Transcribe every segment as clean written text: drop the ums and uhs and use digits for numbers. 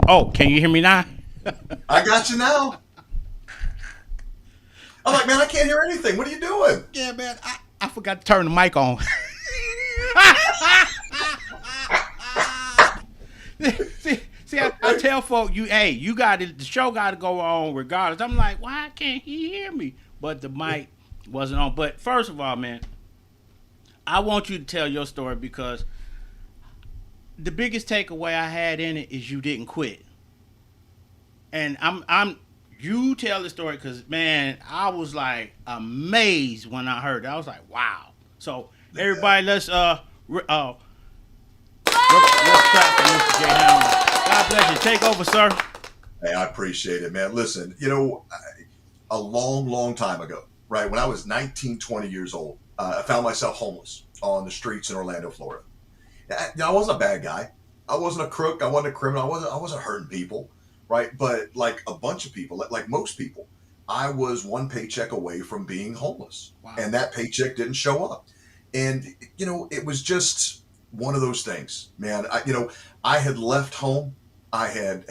Oh, can you hear me now? I got you now. I'm like, man, I can't hear anything. What are you doing? Yeah, man. I forgot to turn the mic on. See, I tell folk you got it. The show got to go on regardless. I'm like, why can't he hear me? But the mic wasn't on. But first of all, man, I want you to tell your story because the biggest takeaway I had in it is you didn't quit. And I'm you tell the story because man, I was like amazed when I heard it. I was like, wow. So everybody, let's clap for Mr. J. Hamlin. God bless you. Take over, sir. Hey, I appreciate it, man. Listen, a long, long time ago, right, when I was 19, 20 years old, I found myself homeless on the streets in Orlando, Florida. I wasn't a bad guy. I wasn't a crook. I wasn't a criminal. I wasn't hurting people, right? But like a bunch of people, like most people, I was one paycheck away from being homeless, Wow. and that paycheck didn't show up. And it was just one of those things, man. I had left home. I had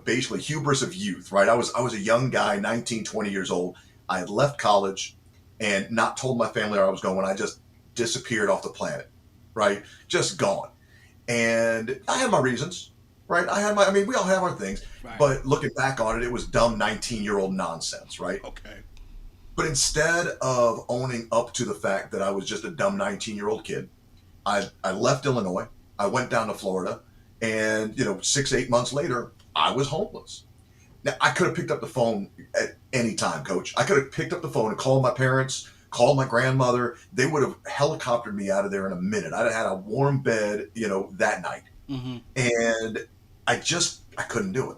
basically hubris of youth, right? I was a young guy, 19, 20 years old. I had left college and not told my family where I was going. I just disappeared off the planet, right? Just gone. And I had my reasons, right? I mean, we all have our things, Right. but looking back on it, it was dumb 19-year-old nonsense, right? Okay. But instead of owning up to the fact that I was just a dumb 19-year-old kid, I left Illinois. I went down to Florida, and 6, 8 months later, I was homeless. Now I could have picked up the phone at any time, Coach. I could have picked up the phone and called my parents, called my grandmother. They would have helicoptered me out of there in a minute. I'd have had a warm bed, that night. Mm-hmm. And I couldn't do it.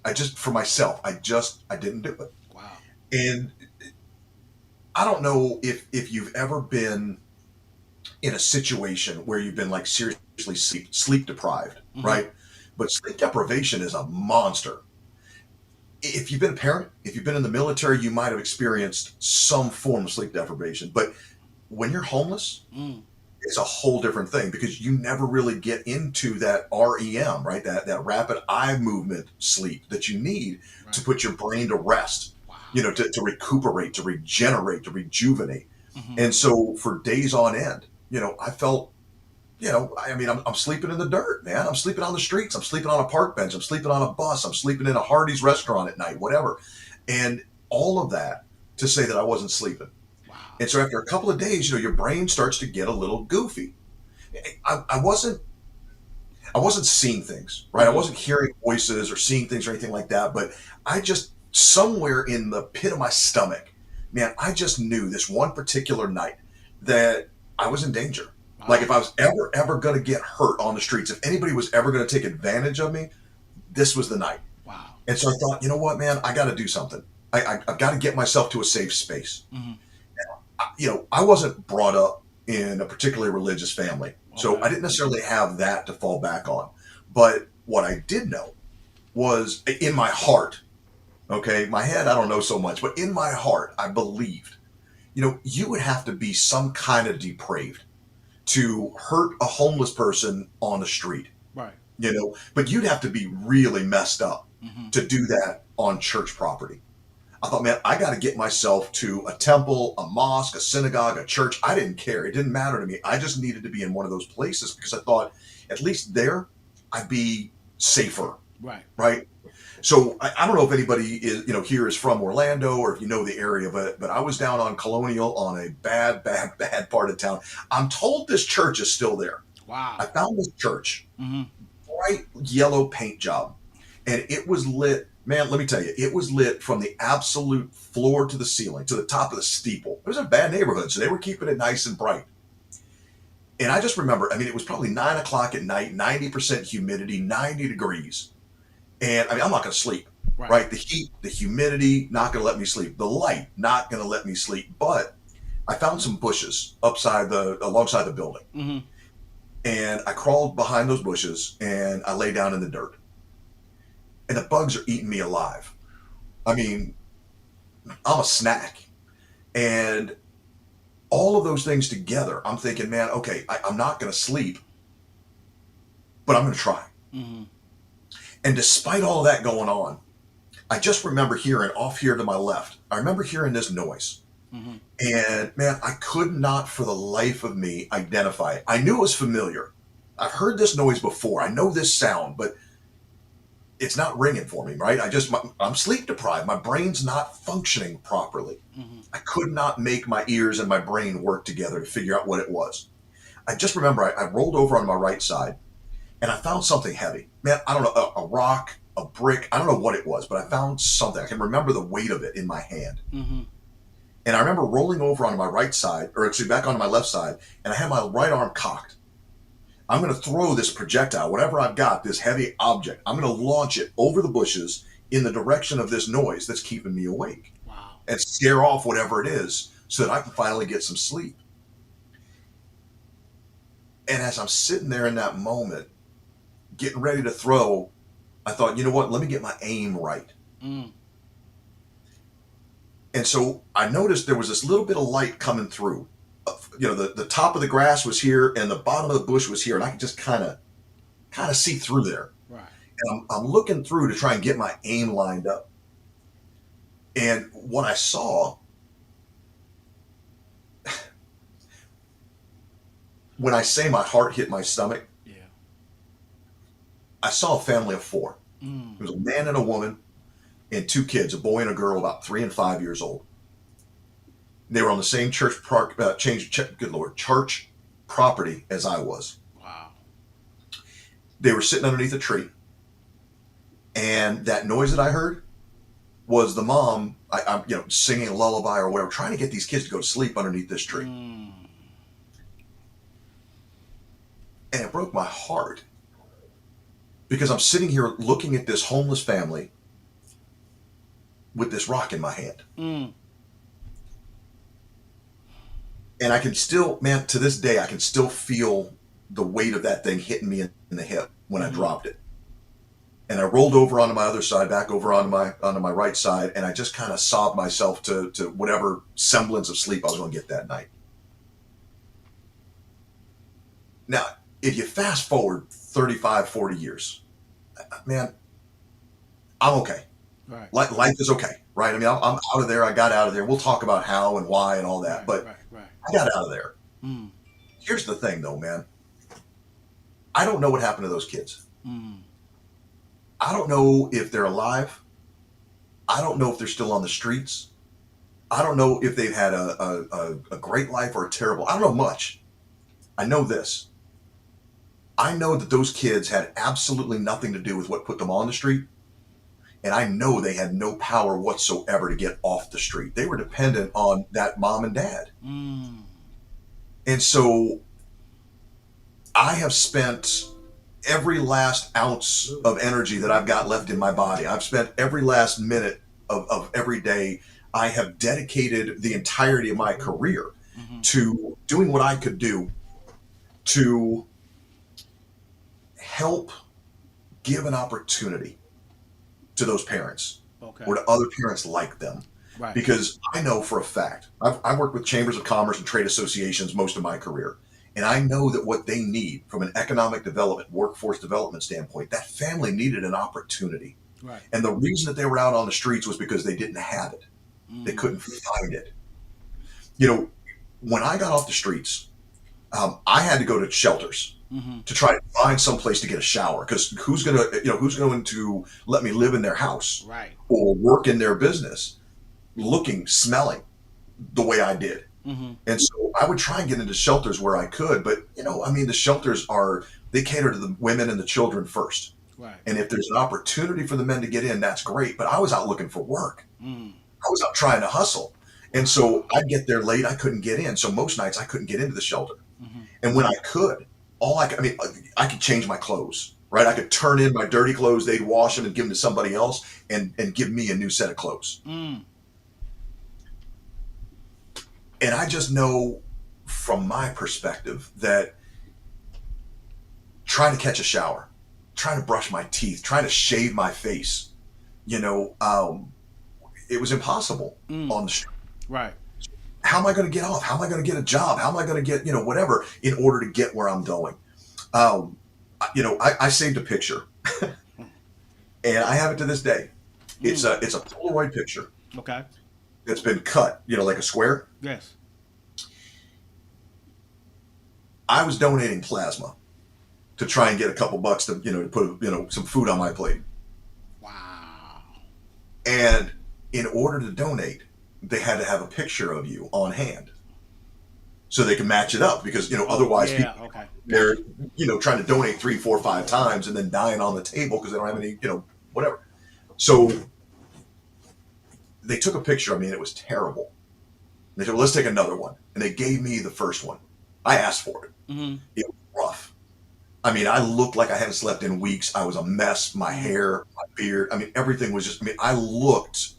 I just for myself, I didn't do it. Wow. And I don't know if you've ever been in a situation where you've been like seriously sleep deprived, Mm-hmm. right? But sleep deprivation is a monster. If you've been a parent, if you've been in the military, you might have experienced some form of sleep deprivation. But when you're homeless, Mm. it's a whole different thing because you never really get into that REM, right? That rapid eye movement sleep that you need to Right. put your brain to rest, Wow. to recuperate, to regenerate, to rejuvenate. Mm-hmm. And so for days on end, I felt, I mean, I'm sleeping in the dirt, man. I'm sleeping on the streets. I'm sleeping on a park bench. I'm sleeping on a bus. I'm sleeping in a Hardee's restaurant at night, whatever. And all of that to say that I wasn't sleeping. Wow. And so after a couple of days, your brain starts to get a little goofy. I wasn't seeing things, right? I Mm-hmm. wasn't hearing voices or seeing things or anything like that, but I just somewhere in the pit of my stomach, man, I just knew this one particular night that I was in danger. Like Wow. if I was ever going to get hurt on the streets, if anybody was ever going to take advantage of me, this was the night. Wow. And so I thought, you know what, man, I got to do something. I've got to get myself to a safe space. Mm-hmm. I wasn't brought up in a particularly religious family, so Okay. I didn't necessarily have that to fall back on. But what I did know was in my heart, okay, my head, I don't know so much, but in my heart, I believed, you would have to be some kind of depraved to hurt a homeless person on the street. Right. but you'd have to be really messed up Mm-hmm. to do that on church property. I thought, man, I got to get myself to a temple, a mosque, a synagogue, a church. I didn't care. It didn't matter to me. I just needed to be in one of those places because I thought at least there I'd be safer, Right. right? So I don't know if anybody is, here is from Orlando or if you know the area, but I was down on Colonial on a bad, bad, bad part of town. I'm told this church is still there. I Wow. found this church, Mm-hmm. bright yellow paint job, and it was lit. Man, let me tell you, it was lit from the absolute floor to the ceiling, to the top of the steeple. It was a bad neighborhood, so they were keeping it nice and bright. And I just remember, I mean, it was probably 9 o'clock at night, 90% humidity, 90 degrees. And I mean, I'm not going to sleep, Right. right? The heat, the humidity, not going to let me sleep. The light, not going to let me sleep. But I found some bushes alongside the building. Mm-hmm. And I crawled behind those bushes and I lay down in the dirt. And the bugs are eating me alive. I mean, I'm a snack. And all of those things together, I'm thinking, man, okay, I'm not going to sleep, but I'm going to try. Mm-hmm. And despite all of that going on, I just remember hearing off here to my left, I remember hearing this noise. Mm-hmm. And man, I could not for the life of me identify it. I knew it was familiar. I've heard this noise before. I know this sound, but it's not ringing for me, right? I'm sleep deprived. My brain's not functioning properly. Mm-hmm. I could not make my ears and my brain work together to figure out what it was. I just remember I rolled over on my right side and I found something heavy. Man, I don't know, a rock, a brick, I don't know what it was, but I found something. I can remember the weight of it in my hand. Mm-hmm. And I remember rolling over on my right side, or actually back onto my left side, and I had my right arm cocked. I'm going to throw this projectile, whatever I've got, this heavy object, I'm going to launch it over the bushes in the direction of this noise that's keeping me awake Wow. and scare off whatever it is so that I can finally get some sleep. And as I'm sitting there in that moment, getting ready to throw, I thought, you know what, let me get my aim right. Mm. And so I noticed there was this little bit of light coming through. The top of the grass was here and the bottom of the bush was here, and I could just kind of see through there. Right. And I'm looking through to try and get my aim lined up. And what I saw, when I say my heart hit my stomach, Yeah. I saw a family of four. Mm. There was a man and a woman and two kids, a boy and a girl, about 3 and 5 years old. They were on the same church church property as I was. Wow. They were sitting underneath a tree, and that noise that I heard was the mom, I'm singing a lullaby or whatever, trying to get these kids to go to sleep underneath this tree. Mm. And it broke my heart because I'm sitting here looking at this homeless family with this rock in my hand. Mm. And I can still, man, to this day, I can still feel the weight of that thing hitting me in the hip when I dropped it. And I rolled over onto my other side, back over onto my right side, and I just kind of sobbed myself to whatever semblance of sleep I was going to get that night. Now, if you fast forward 35, 40 years, man, I'm okay. Right. Life is okay, right? I mean, I'm out of there. I got out of there. We'll talk about how and why and all that, Right. but Right. Right. I got out of there. Mm. Here's the thing, though, man. I don't know what happened to those kids. Mm. I don't know if they're alive. I don't know if they're still on the streets. I don't know if they've had a great life or a terrible. I don't know much. I know this. I know that those kids had absolutely nothing to do with what put them on the street. And I know they had no power whatsoever to get off the street. They were dependent on that mom and dad. Mm. And so I have spent every last ounce of energy that I've got left in my body. I've spent every last minute of every day. I have dedicated the entirety of my career Mm-hmm. to doing what I could do to help give an opportunity to those parents Okay. or to other parents like them. Right. Because I know for a fact, I've worked with chambers of commerce and trade associations most of my career. And I know that what they need from an economic development, workforce development standpoint, that family needed an opportunity. Right. And the reason that they were out on the streets was because they didn't have it. They Mm-hmm. couldn't find it. You know, when I got off the streets, I had to go to shelters Mm-hmm. to try to find some place to get a shower, because who's going to let me live in their house Right. or work in their business looking, smelling the way I did. Mm-hmm. And so I would try and get into shelters where I could, but I mean, the shelters they cater to the women and the children first. Right. And if there's an opportunity for the men to get in, that's great. But I was out looking for work. Mm. I was out trying to hustle. And so I'd get there late. I couldn't get in. So most nights I couldn't get into the shelter. Mm-hmm. And when I could, I could change my clothes, right? I could turn in my dirty clothes. They'd wash them and give them to somebody else and give me a new set of clothes. Mm. And I just know from my perspective that trying to catch a shower, trying to brush my teeth, trying to shave my face, it was impossible Mm. on the street. Right. How am I going to get off? How am I going to get a job? How am I going to get, whatever in order to get where I'm going? I saved a picture and I have it to this day. It's a Polaroid picture. Okay. It's been cut, like a square. Yes. I was donating plasma to try and get a couple bucks to put some food on my plate. Wow. And in order to donate, they had to have a picture of you on hand so they can match it up, because otherwise Yeah. people, Okay. they're trying to donate 3, 4, 5 times and then dying on the table because they don't have any whatever. So they took a picture of me and it was terrible. They said, well, let's take another one, and they gave me the first one. I asked for it. Mm-hmm. It was rough. I mean, I looked like I hadn't slept in weeks. I was a mess. My hair, my beard. I mean, everything was just. I mean, I looked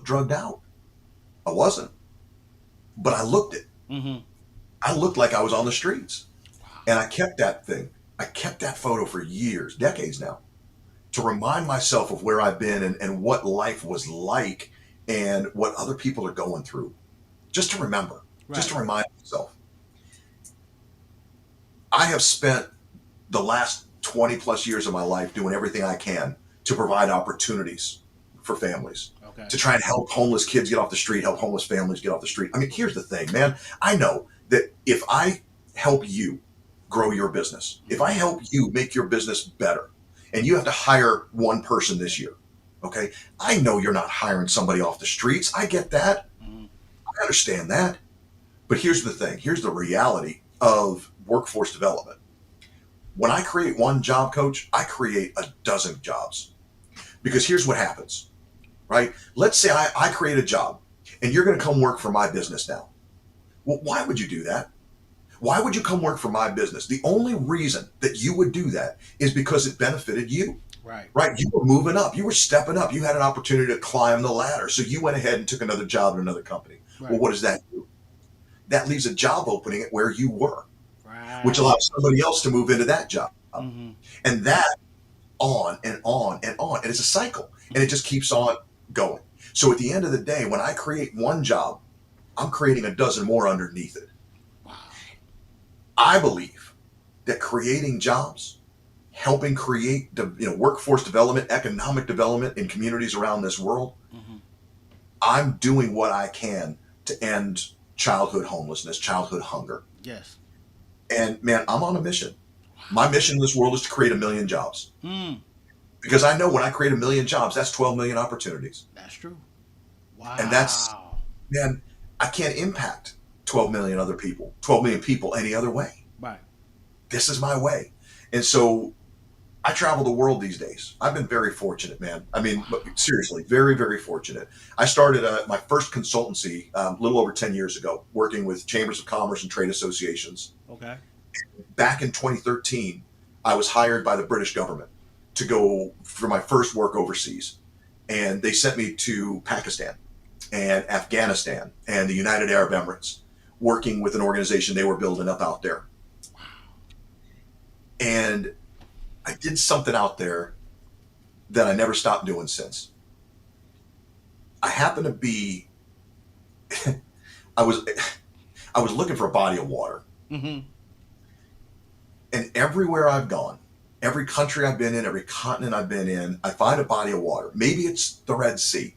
drugged out. I wasn't, but I looked it. Mm-hmm. I looked like I was on the streets, and I kept that thing. I kept that photo for years, decades now, to remind myself of where I've been and what life was like and what other people are going through. Just to remember, just to remind myself. I have spent the last 20 plus years of my life doing everything I can to provide opportunities for families, Okay. to try and help homeless kids get off the street, help homeless families get off the street. I mean, here's the thing, man. I know that if I help you grow your business, if I help you make your business better, and you have to hire one person this year, okay? I know you're not hiring somebody off the streets. I get that. Mm-hmm. I understand that. But here's the thing. Here's the reality of workforce development. When I create one job, coach, I create a dozen jobs. Because here's what happens, right? Let's say I create a job and you're going to come work for my business now. Well, why would you do that? Why would you come work for my business? The only reason that you would do that is because it benefited you. Right? You were moving up. You were stepping up. You had an opportunity to climb the ladder. So you went ahead and took another job at another company. Right. Well, what does that do? That leaves a job opening at where you were, Right. which allows somebody else to move into that job. Mm-hmm. And that on and on and on. And it's a cycle. And it just keeps on going. So at the end of the day, when I create one job, I'm creating a dozen more underneath it. Wow. I believe that creating jobs, helping create workforce development, economic development in communities around this world, Mm-hmm. I'm doing what I can to end childhood homelessness, childhood hunger. Yes. And man, I'm on a mission. My mission in this world is to create 1 million jobs. Mm. Because I know when I create 1 million jobs, that's 12 million opportunities. That's true. Wow. And that's, man, I can't impact 12 million other people, 12 million people any other way. Right. This is my way. And so I travel the world these days. I've been very fortunate, man. I mean, seriously, very, very fortunate. I started my first consultancy a little over 10 years ago, working with chambers of commerce and trade associations. Okay. Back in 2013, I was hired by the British government to go for my first work overseas. And they sent me to Pakistan and Afghanistan and the United Arab Emirates, working with an organization they were building up out there. And I did something out there that I never stopped doing since. I happened to be, I I was looking for a body of water. Mm-hmm. And everywhere I've gone, every country I've been in, every continent I've been in, I find a body of water. Maybe it's the Red Sea.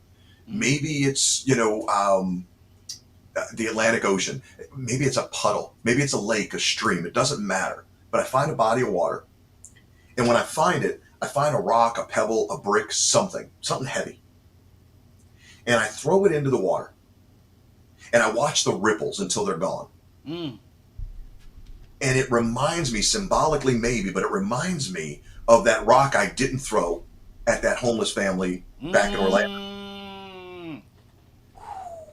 Mm. Maybe it's, the Atlantic Ocean. Maybe it's a puddle. Maybe it's a lake, a stream. It doesn't matter. But I find a body of water. And when I find it, I find a rock, a pebble, a brick, something heavy. And I throw it into the water. And I watch the ripples until they're gone. Mm. And it reminds me, symbolically maybe, but it reminds me of that rock I didn't throw at that homeless family back in Orlando. Mm.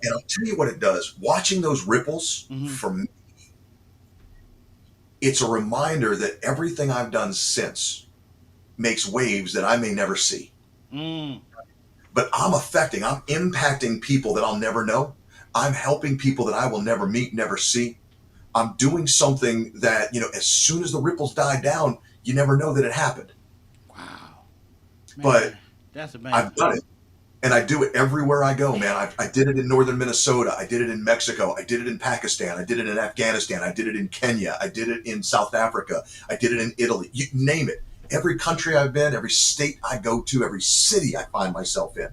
And I'll tell you what it does. Watching those ripples, Mm-hmm. for me, it's a reminder that everything I've done since makes waves that I may never see. Mm. But I'm impacting people that I'll never know. I'm helping people that I will never meet, never see. I'm doing something that, as soon as the ripples die down, you never know that it happened. Wow. Man, But that's I've amazing. done it. And I do it everywhere I go, man. I did it in northern Minnesota. I did it in Mexico. I did it in Pakistan. I did it in Afghanistan. I did it in Kenya. I did it in South Africa. I did it in Italy. You name it. Every country I've been, every state I go to, every city I find myself in,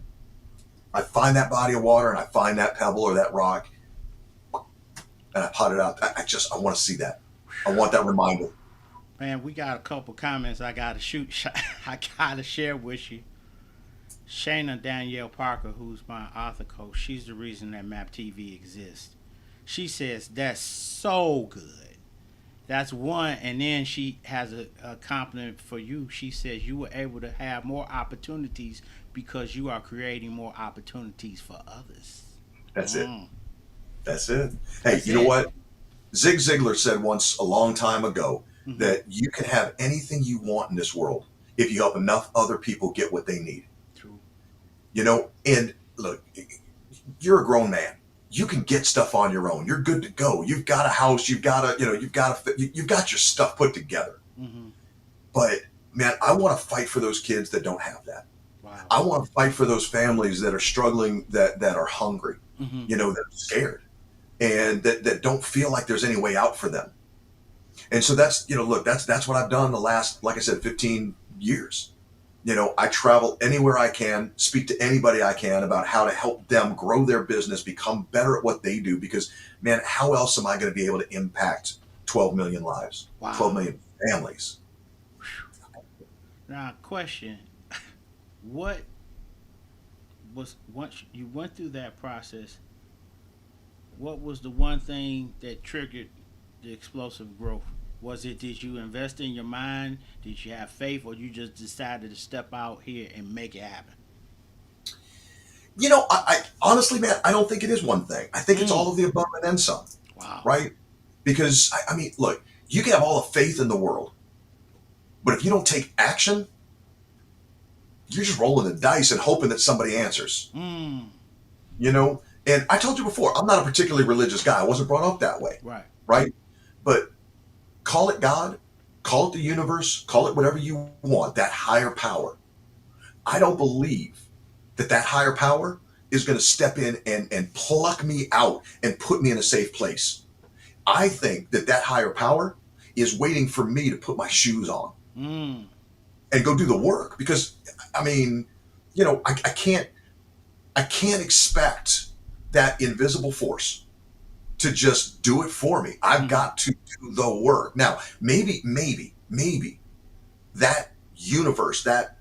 I find that body of water and I find that pebble or that rock and I pot it out. I want to see that. I want that reminder. Man, we got a couple comments I gotta shoot. I gotta share with you. Shayna Danielle Parker, who's my author coach, she's the reason that Map TV exists. She says that's so good. That's one, and then she has a compliment for you. She says you were able to have more opportunities because you are creating more opportunities for others. That's it. Mm, That's it. Hey, that's you know it. what? Zig Ziglar said once a long time ago Hmm. that you can have anything you want in this world if you help enough other people get what they need. True. And look, you're a grown man. You can get stuff on your own. You're good to go. You've got a house. You've got your stuff put together. Hmm. But man, I want to fight for those kids that don't have that. Wow. I want to fight for those families that are struggling, that are hungry, Hmm. that are scared, and that don't feel like there's any way out for them. And so look, that's what I've done the last, like I said, 15 years. I travel anywhere I can, speak to anybody I can about how to help them grow their business, become better at what they do. Because, man, how else am I going to be able to impact 12 million lives, 12 Wow. million families? Now, question: what was once you went through that process? What was the one thing that triggered the explosive growth? Was it did you invest in your mind? Did you have faith, or you just decided to step out here and make it happen? I honestly, man, I don't think it is one thing. I think it's Mm. all of the above and then some, Wow. right? Because, I mean, look, you can have all the faith in the world, but if you don't take action, you're just rolling the dice and hoping that somebody answers, Mm. you know? And I told you before, I'm not a particularly religious guy. I wasn't brought up that way, Right. right? But call it God, call it the universe, call it whatever you want, that higher power. I don't believe that higher power is going to step in and pluck me out and put me in a safe place. I think that higher power is waiting for me to put my shoes on Mm. and go do the work. Because, I mean, I can't expect that invisible force to just do it for me. I've Mm. got to do the work. Now, maybe that universe, that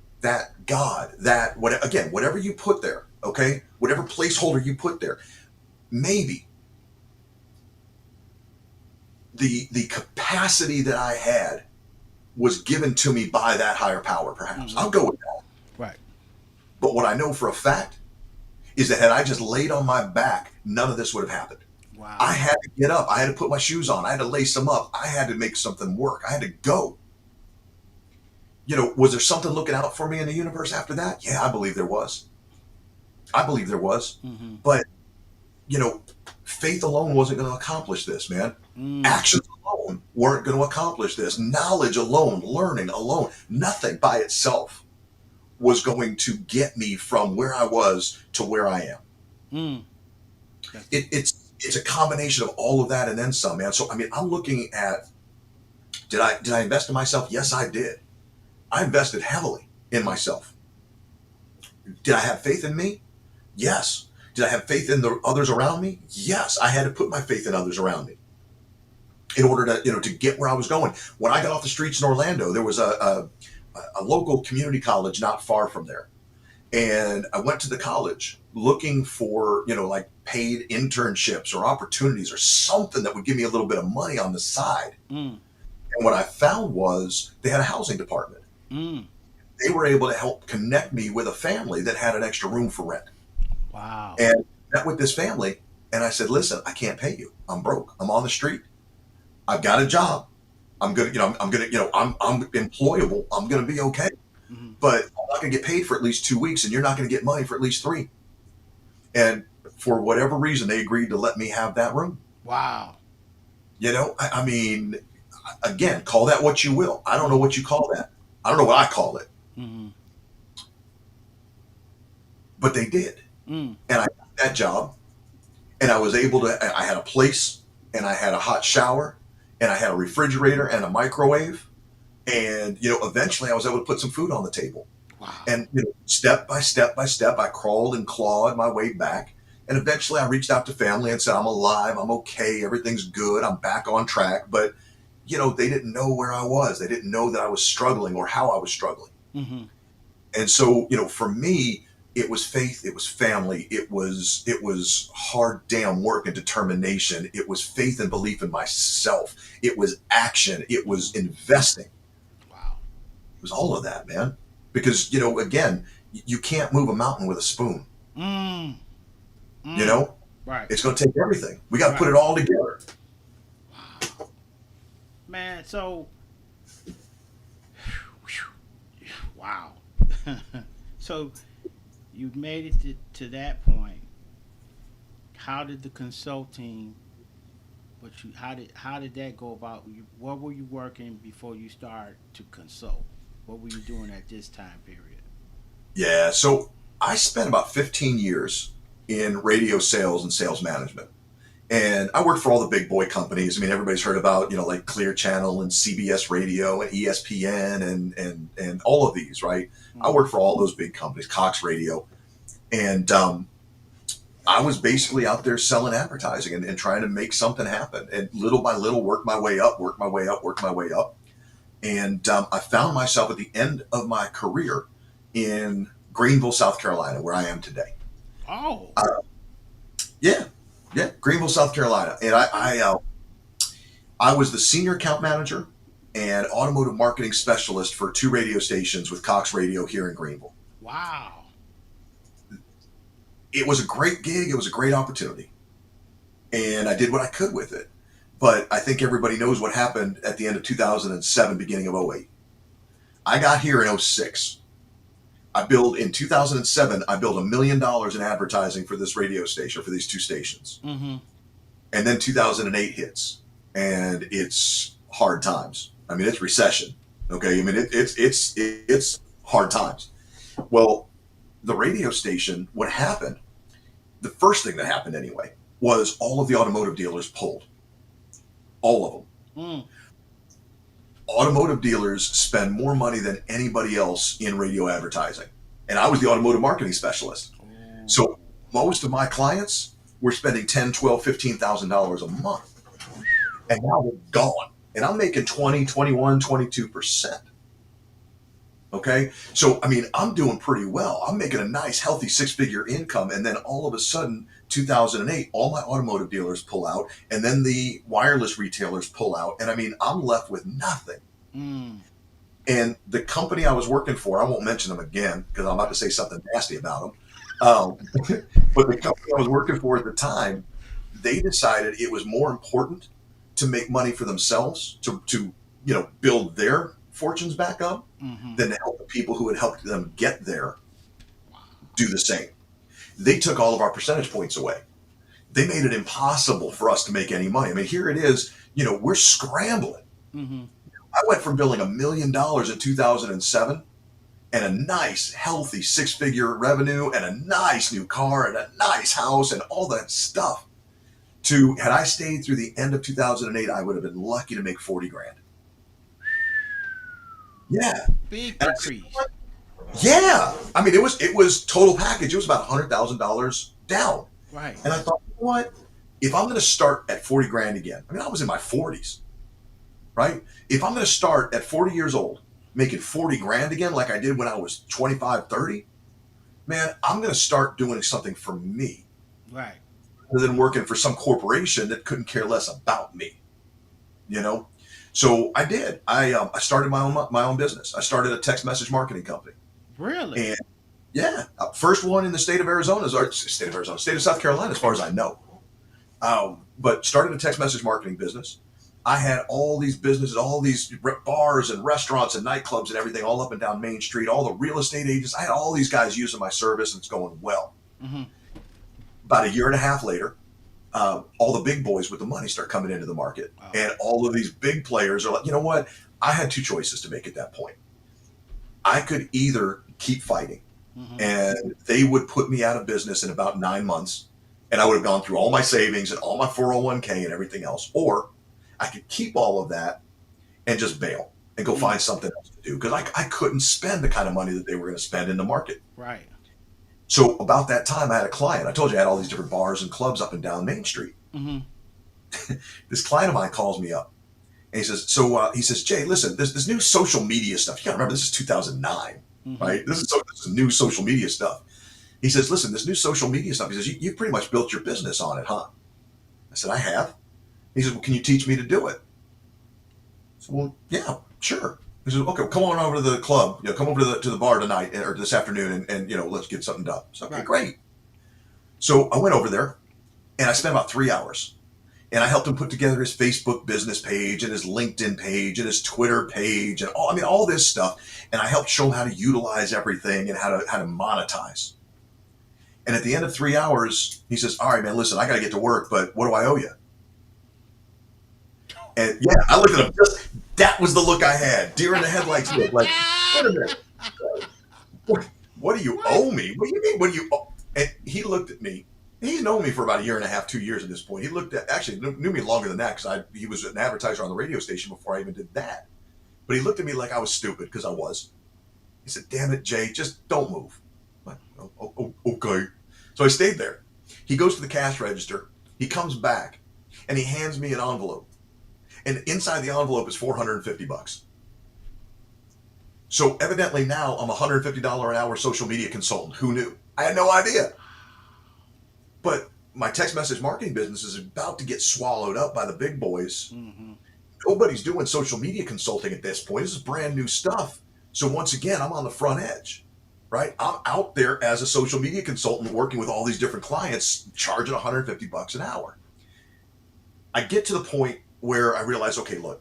God, whatever you put there, okay, whatever placeholder you put there, maybe the capacity that I had was given to me by that higher power. Perhaps Hmm. I'll go with that. Right. But what I know for a fact is that had I just laid on my back, none of this would have happened. I Wow. had to get up. I had to put my shoes on. I had to lace them up. I had to make something work. I had to go. Was there something looking out for me in the universe after that? Yeah, I believe there was. I believe there was. Hmm. But, you know, faith alone wasn't going to accomplish this, man. Mm. Actions alone weren't going to accomplish this. Knowledge alone, learning alone, nothing by itself was going to get me from where I was to where I am. Mm. That's, It's it's a combination of all of that and then some, man. So I mean, I'm looking at, did I invest in myself? Yes, I did. I invested heavily in myself. Did I have faith in me? Yes. Did I have faith in the others around me? Yes. I had to put my faith in others around me in order to, to get where I was going. When I got off the streets in Orlando, there was a local community college not far from there. And I went to the college looking for, like paid internships or opportunities or something that would give me a little bit of money on the side. Mm. And what I found was they had a housing department. Mm. They were able to help connect me with a family that had an extra room for rent. Wow. And met with this family, and I said, "Listen, I can't pay you. I'm broke. I'm on the street. I've got a job. I'm gonna, I'm gonna, I'm employable. I'm gonna be okay. Mm-hmm. But I'm not gonna get paid for at least 2 weeks, and you're not gonna get money for at least 3." And for whatever reason, they agreed to let me have that room. Wow. I mean, again, call that what you will. I don't know what you call that. I don't know what I call it. Mm-hmm. But they did. Mm. And I got that job, and I was able to, I had a place, and I had a hot shower, and I had a refrigerator and a microwave. And, eventually I was able to put some food on the table. Wow. And, step by step by step, I crawled and clawed my way back. And eventually I reached out to family and said, "I'm alive. I'm okay. Everything's good. I'm back on track." But, they didn't know where I was. They didn't know that I was struggling or how I was struggling. Mm-hmm. And so, for me, it was faith, it was family, it was hard damn work and determination. It was faith and belief in myself. It was action. It was investing. Wow. It was all of that, man. Because, again, you can't move a mountain with a spoon. Mm. Mm. Right. It's going to take everything. We got to Right. put it all together. Wow. Man, so wow. So you made it to that point. How did the consulting? How did that go about? What were you working before you started to consult? What were you doing at this time period? Yeah. So I spent about 15 years in radio sales and sales management. And I worked for all the big boy companies. I mean, everybody's heard about, like Clear Channel and CBS Radio and ESPN and all of these, right? I worked for all those big companies, Cox Radio. And I was basically out there selling advertising and trying to make something happen. And little by little, work my way up, work my way up, work my way up. And I found myself at the end of my career in Greenville, South Carolina, where I am today. Oh. Yeah. Yeah, Greenville, South Carolina. And I was the senior account manager and automotive marketing specialist for 2 radio stations with Cox Radio here in Greenville. Wow. It was a great gig. It was a great opportunity. And I did what I could with it. But I think everybody knows what happened at the end of 2007, beginning of 2008. I got here in 2006. In 2007, I built $1 million in advertising for this radio station, for these 2 stations. Mm-hmm. And then 2008 hits, and it's hard times. I mean, it's recession. Okay. I mean, it's hard times. Well, the radio station, what happened, the first thing that happened anyway, was all of the automotive dealers pulled. All of them. Mm. Automotive dealers spend more money than anybody else in radio advertising. And I was the automotive marketing specialist. Oh. So most of my clients were spending $10, $12, $15,000 a month. And now they're gone. And I'm making 20, 21, 22%. Okay. So, I mean, I'm doing pretty well. I'm making a nice, healthy 6-figure income. And then all of a sudden, 2008, all my automotive dealers pull out, and then the wireless retailers pull out. And I mean, I'm left with nothing. Mm. And the company I was working for, I won't mention them again because I'm about to say something nasty about them. But the company I was working for at the time, they decided it was more important to make money for themselves, to build their fortunes back up, Mm-hmm. than to help the people who had helped them get there do the same. They took all of our percentage points away. They made it impossible for us to make any money. I mean, here it is, we're scrambling. Mm-hmm. I went from billing $1 million in 2007 and a nice, healthy 6-figure revenue and a nice new car and a nice house and all that stuff had I stayed through the end of 2008, I would have been lucky to make 40 grand. Yeah. Big And I said, increase. yeah. I mean, it was total package. It was about $100,000 down. Right. And I thought, you know what? If I'm going to start at 40 grand again, I mean, I was in my 40s, right? If I'm going to start at 40 years old, making 40 grand again, like I did when I was 25, 30, man, I'm going to start doing something for me Right. rather than working for some corporation that couldn't care less about me, you know? So I did. I started my own business. I started a text message marketing company. Really? And yeah, first one in the state of Arizona, or state of Arizona, state of South Carolina, as far as I know. But started a text message marketing business. I had all these businesses, all these bars and restaurants and nightclubs and everything all up and down Main Street, all the real estate agents. I had all these guys using my service and it's going well. Mm-hmm. About a year and a half later, all the big boys with the money start coming into the market. Oh. And all of these big players are like, you know what? I had two choices to make at that point. I could either keep fighting Mm-hmm. and they would put me out of business in about 9 months and I would have gone through all my savings and all my 401k and everything else. Or I could keep all of that and just bail and go find something else to do because I couldn't spend the kind of money that they were going to spend in the market. Right. So about that time, I had a client. I told you I had all these different bars and clubs up and down Main Street. Mm-hmm. This client of mine calls me up and he says, Jay, listen, this new social media stuff. You got to remember, this is 2009, Mm-hmm. right? This is new social media stuff. He says, listen, this new social media stuff. He says, you've pretty much built your business on it, huh? I said, I have. He says, well, can you teach me to do it? I said, well, yeah, sure. He says, okay, come on over to the club. Come over to the bar tonight or this afternoon and let's get something done. So, okay, Right. great. So I went over there and I spent about 3 hours. And I helped him put together his Facebook business page and his LinkedIn page and his Twitter page and all this stuff. And I helped show him how to utilize everything and how to monetize. And at the end of 3 hours, he says, all right, man, listen, I got to get to work, but what do I owe you? And yeah, I looked at him. That was the look I had. Deer in the headlights look. Like, wait a minute. What do you owe me? What do you mean? What do you owe? And he looked at me. He's known me for about a year and a half, 2 years at this point. He actually knew me longer than that because he was an advertiser on the radio station before I even did that. But he looked at me like I was stupid because I was. He said, damn it, Jay, just don't move. I'm like, oh, okay. So I stayed there. He goes to the cash register. He comes back and he hands me an envelope. And inside the envelope is $450. So evidently now I'm a $150 an hour social media consultant. Who knew? I had no idea. But my text message marketing business is about to get swallowed up by the big boys. Mm-hmm. Nobody's doing social media consulting at this point. This is brand new stuff. So once again, I'm on the front edge, right? I'm out there as a social media consultant working with all these different clients, charging $150 an hour. I get to the point where I realize, okay, look,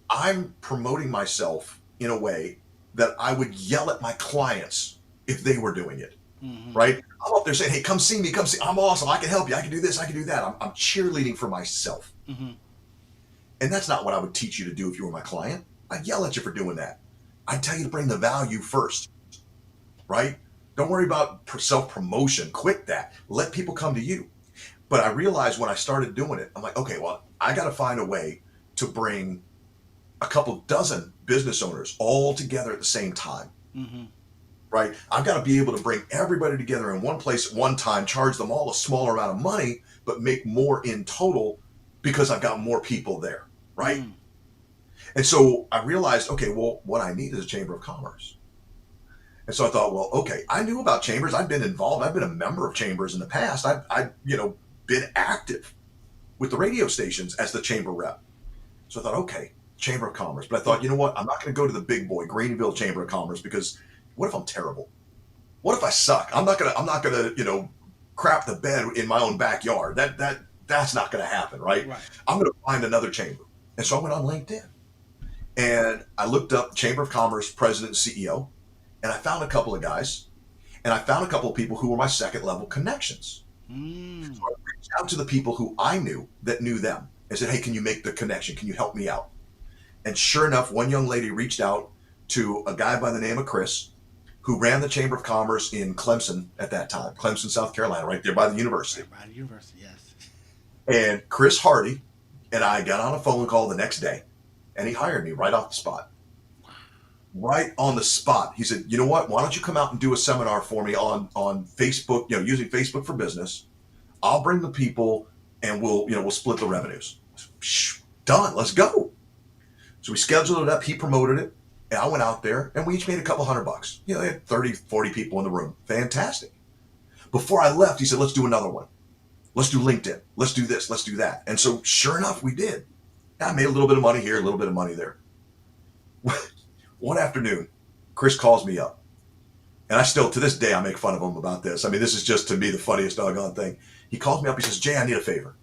I'm promoting myself in a way that I would yell at my clients if they were doing it. Mm-hmm. Right? I'm up there saying, hey, come see me. I'm awesome. I can help you. I can do this. I can do that. I'm cheerleading for myself. Mm-hmm. And that's not what I would teach you to do if you were my client. I'd yell at you for doing that. I'd tell you to bring the value first. Right? Don't worry about self-promotion. Quit that. Let people come to you. But I realized when I started doing it, I'm like, okay, well, I got to find a way to bring a couple dozen business owners all together at the same time. Mm-hmm. Right? I've got to be able to bring everybody together in one place at one time, charge them all a smaller amount of money, but make more in total because I've got more people there. Right? Mm. And so I realized, okay, well, what I need is a chamber of commerce. And so I thought, well, okay, I knew about chambers. I've been involved. I've been a member of chambers in the past. I've been active with the radio stations as the chamber rep. So I thought, okay, chamber of commerce. But I thought, you know what? I'm not going to go to the big boy Greenville Chamber of Commerce because what if I'm terrible? What if I suck? I'm not gonna, crap the bed in my own backyard. That's not gonna happen, right? I'm gonna find another chamber. And so I went on LinkedIn and I looked up Chamber of Commerce president and CEO, and I found a couple of guys, and I found a couple of people who were my second level connections. Mm. So I reached out to the people who I knew that knew them and said, hey, can you make the connection? Can you help me out? And sure enough, one young lady reached out to a guy by the name of Chris, who ran the Chamber of Commerce in Clemson at that time, Clemson, South Carolina, right there by the university. Right by the university, yes. And Chris Hardy and I got on a phone call the next day, and he hired me right off the spot. Right on the spot. He said, "You know what? Why don't you come out and do a seminar for me on Facebook, using Facebook for Business. I'll bring the people and we'll split the revenues." Shh, done. Let's go. So we scheduled it up. He promoted it. And I went out there and we each made a couple $100. They had 30, 40 people in the room. Fantastic. Before I left, he said, "Let's do another one. Let's do LinkedIn. Let's do this. Let's do that." And so sure enough, we did. I made a little bit of money here, a little bit of money there. One afternoon, Chris calls me up. And I still, to this day, I make fun of him about this. I mean, this is just, to me, the funniest doggone thing. He calls me up. He says, "Jay, I need a favor."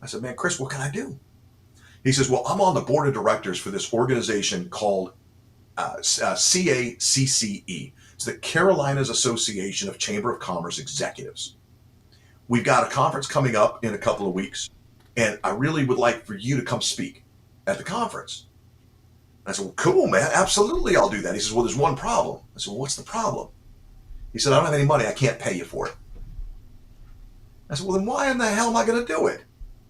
I said, "Man, Chris, what can I do?" He says, "Well, I'm on the board of directors for this organization called CACCE. It's the Carolinas Association of Chamber of Commerce Executives. We've got a conference coming up in a couple of weeks, and I really would like for you to come speak at the conference." I said, "Well, cool, man. Absolutely, I'll do that." He says, "Well, there's one problem." I said, "Well, what's the problem?" He said, "I don't have any money. I can't pay you for it." I said, "Well, then why in the hell am I going to do it?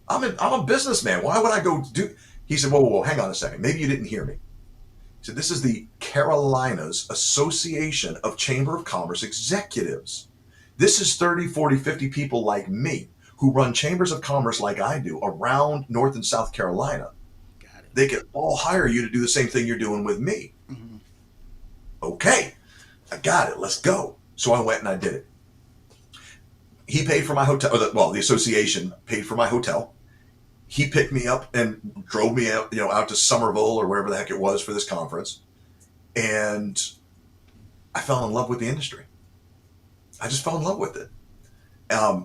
I'm a businessman. Why would I go do?" He said, "Whoa, hang on a second. Maybe you didn't hear me." He said, "This is the Carolinas Association of Chamber of Commerce Executives. This is 30, 40, 50 people like me who run chambers of commerce like I do around North and South Carolina. Got it. They can all hire you to do the same thing you're doing with me." Mm-hmm. Okay, I got it. Let's go. So I went and I did it. He paid for my hotel. The association paid for my hotel. He picked me up and drove me out to Somerville or wherever the heck it was for this conference. And I fell in love with the industry. I just fell in love with it.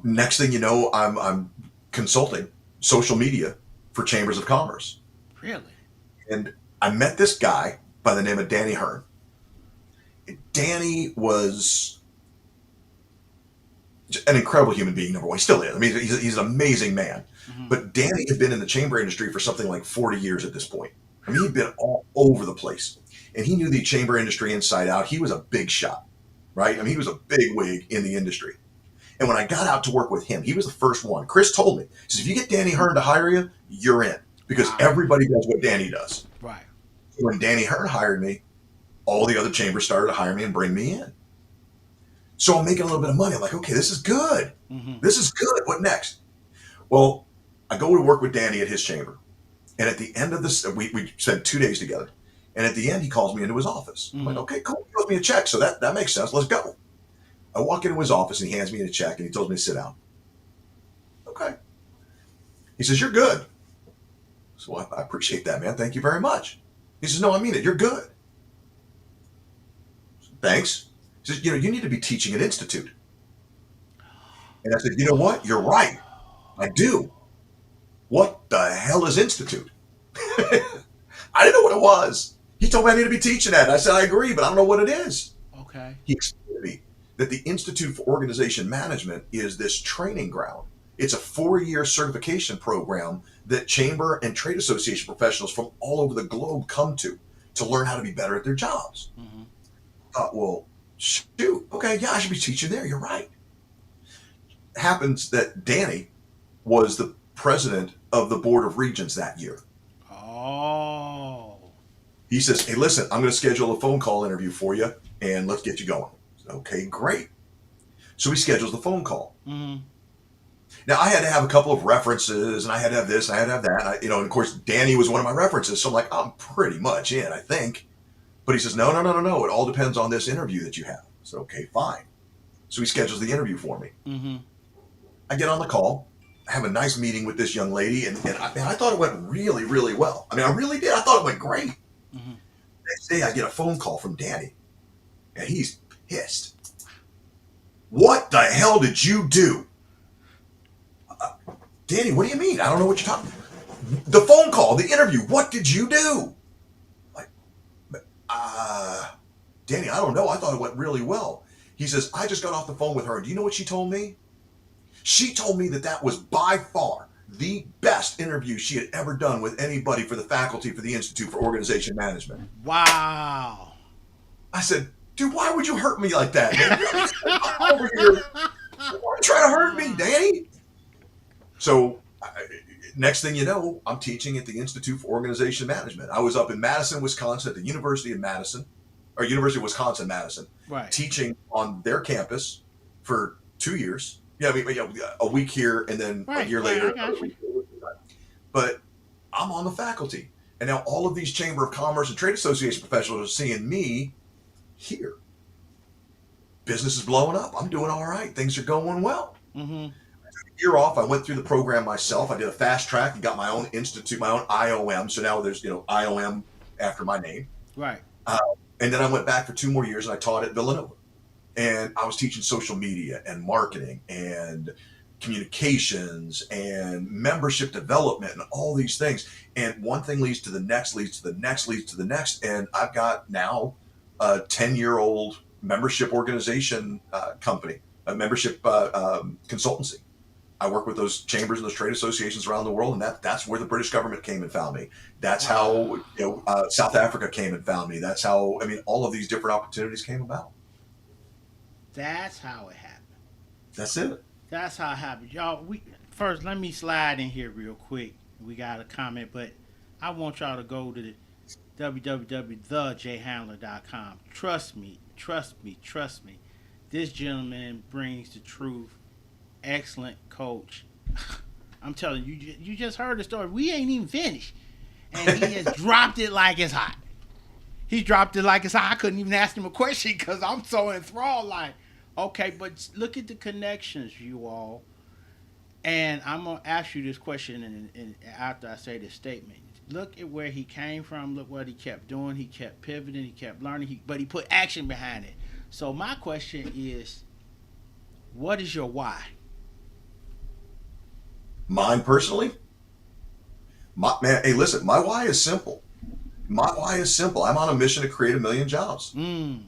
Next thing you know, I'm consulting social media for chambers of commerce. Really? And I met this guy by the name of Danny Hearn. Danny was an incredible human being, number one. He still is. I mean, he's an amazing man. Mm-hmm. But Danny had been in the chamber industry for something like 40 years at this point. I mean, he'd been all over the place. And he knew the chamber industry inside out. He was a big shot, right? I mean, he was a big wig in the industry. And when I got out to work with him, he was the first one. Chris told me, he says, "If you get Danny Hearn to hire you, you're in." Because everybody does what Danny does. Right. When Danny Hearn hired me, all the other chambers started to hire me and bring me in. So I'm making a little bit of money. I'm like, okay, this is good. Mm-hmm. This is good. What next? Well, I go to work with Danny at his chamber. And at the end of this, we spent 2 days together. And at the end, he calls me into his office. Mm-hmm. I'm like, okay, cool. He gives me a check. So that makes sense. Let's go. I walk into his office and he hands me a check and he tells me to sit down. Okay. He says, "You're good." So I appreciate that, man. Thank you very much. He says, "No, I mean it. You're good." Thanks. He says, "You need to be teaching at Institute." And I said, "You know what? You're right. I do." What the hell is Institute? I didn't know what it was. He told me I need to be teaching that. I said, "I agree, but I don't know what it is." Okay. He explained to me that the Institute for Organization Management is this training ground. It's a 4-year certification program that chamber and trade association professionals from all over the globe come to learn how to be better at their jobs. Mm-hmm. I thought, well, shoot, okay, yeah, I should be teaching there. You're right. Happens that Danny was the president of the Board of Regents that year. Oh. He says, "Hey, listen, I'm going to schedule a phone call interview for you, and let's get you going." I said, "Okay, great." So he schedules the phone call. Mm-hmm. Now, I had to have a couple of references, and I had to have this, and I had to have that. And of course, Danny was one of my references, so I'm like, I'm pretty much in, I think. But he says, no. It all depends on this interview that you have. I said, okay, fine. So he schedules the interview for me. Mm-hmm. I get on the call. I have a nice meeting with this young lady, and I thought it went really, really well. I mean, I really did. I thought it went great. Mm-hmm. Next day, I get a phone call from Danny, and he's pissed. "What the hell did you do?" "Danny, what do you mean? I don't know what you're talking about." "The phone call, the interview, what did you do?" Like, Danny, I don't know. I thought it went really well. He says, "I just got off the phone with her. Do you know what she told me? She told me that was by far the best interview she had ever done with anybody for the faculty for the Institute for Organization Management." Wow. I said, "Dude, why would you hurt me like that, man? I'm over here. Why are you trying to hurt me, Danny?" So next thing you know, I'm teaching at the Institute for Organization Management. I was up in Madison, Wisconsin, at the University of Madison, or University of Wisconsin Madison, Right. teaching on their campus for 2 years. Yeah, I mean, yeah, a week here and then a Right. year Right. I later. got you. But I'm on the faculty, and now all of these Chamber of Commerce and Trade Association professionals are seeing me here. Business is blowing up. I'm doing all right. Things are going well. Mm-hmm. Year off, I went through the program myself. I did a fast track and got my own institute, my own IOM. So now there's IOM after my name. Right. Uh, and then I went back for 2 more years and I taught at Villanova. And I was teaching social media and marketing and communications and membership development and all these things. And one thing leads to the next, leads to the next, leads to the next. And I've got now a 10-year-old membership organization company, a membership consultancy. I work with those chambers and those trade associations around the world, and that's where the British government came and found me. That's how South Africa came and found me. That's how all of these different opportunities came about. That's how it happened. That's it. That's how it happened, y'all. We first let me slide in here real quick. We got a comment, but I want y'all to go to the www.thejhandler.com. Trust me, trust me, trust me. This gentleman brings the truth. Excellent coach. I'm telling you, you just heard the story. We ain't even finished, and he has dropped it like it's hot. He dropped it like it's hot. I couldn't even ask him a question because I'm so enthralled. Like, okay, but look at the connections, you all. And I'm gonna ask you this question, and after I say this statement, look at where he came from. Look what he kept doing. He kept pivoting. He kept learning. But he put action behind it. So my question is, what is your why? Mine personally, hey, listen, my why is simple. My why is simple. I'm on a mission to create 1 million jobs. Mm,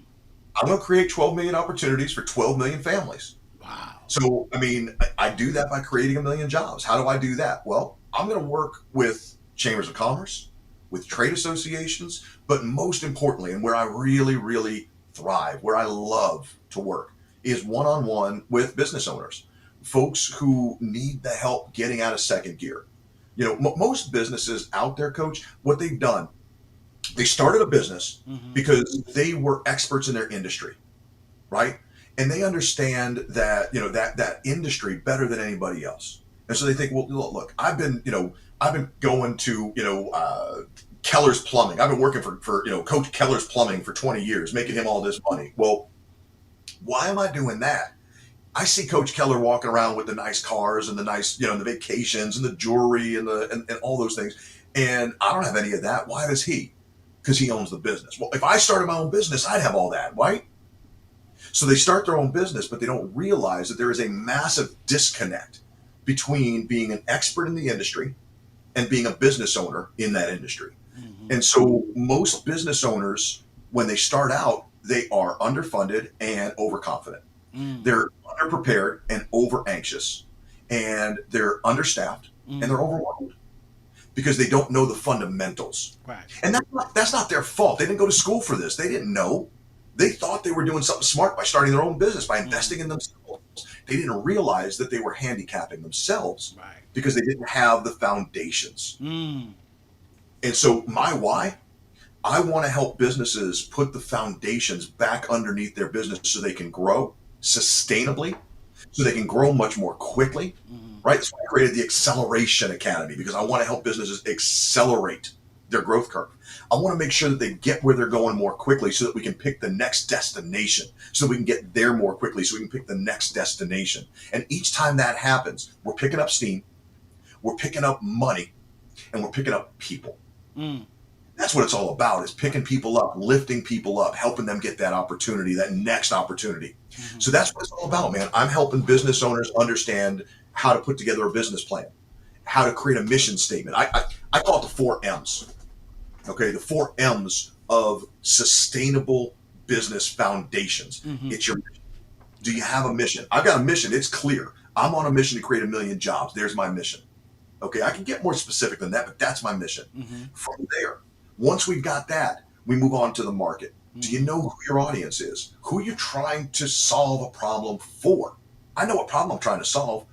I'm going to create 12 million opportunities for 12 million families. wow. So, I do that by creating 1 million jobs. How do I do that? Well, I'm going to work with chambers of commerce, with trade associations, but most importantly, and where I really, really thrive, where I love to work, is one-on-one with business owners, folks who need the help getting out of second gear. Most businesses out there, Coach, what they've done, they started a business Mm-hmm. because they were experts in their industry, right? And they understand that that industry better than anybody else. And so they think, well, look, I've been going to Keller's Plumbing. I've been working for Coach Keller's Plumbing for 20 years, making him all this money. Well, why am I doing that? I see Coach Keller walking around with the nice cars and the nice, the vacations and the jewelry and all those things. And I don't have any of that. Why does he? Because he owns the business. Well, if I started my own business, I'd have all that, right? So they start their own business, but they don't realize that there is a massive disconnect between being an expert in the industry and being a business owner in that industry. Mm-hmm. And so most business owners, when they start out, they are underfunded and overconfident. Mm-hmm. They're underprepared and over anxious, and they're understaffed and they're overwhelmed because they don't know the fundamentals. Right. And that's not their fault. They didn't go to school for this. They didn't know. They thought they were doing something smart by starting their own business, by investing in themselves. They didn't realize that they were handicapping themselves Right. because they didn't have the foundations. Mm. And so my why, I want to help businesses put the foundations back underneath their business so they can grow sustainably, so they can grow much more quickly, right? That's why I created the Acceleration Academy, because I want to help businesses accelerate their growth curve. I want to make sure that they get where they're going more quickly so that we can pick the next destination, so we can get there more quickly, so we can pick the next destination. And each time that happens, we're picking up steam, we're picking up money, and we're picking up people. Mm. That's what it's all about, is picking people up, lifting people up, helping them get that opportunity, that next opportunity. Mm-hmm. So that's what it's all about, man. I'm helping business owners understand how to put together a business plan, how to create a mission statement. I call it the 4 M's. Okay, the 4 M's of sustainable business foundations. Mm-hmm. It's your mission. Do you have a mission? I've got a mission. It's clear. I'm on a mission to create 1 million jobs. There's my mission. Okay, I can get more specific than that, but that's my mission. Mm-hmm. From there, once we've got that, we move on to the market. Do you know who your audience is? Who you're trying to solve a problem for? I know what problem I'm trying to solve.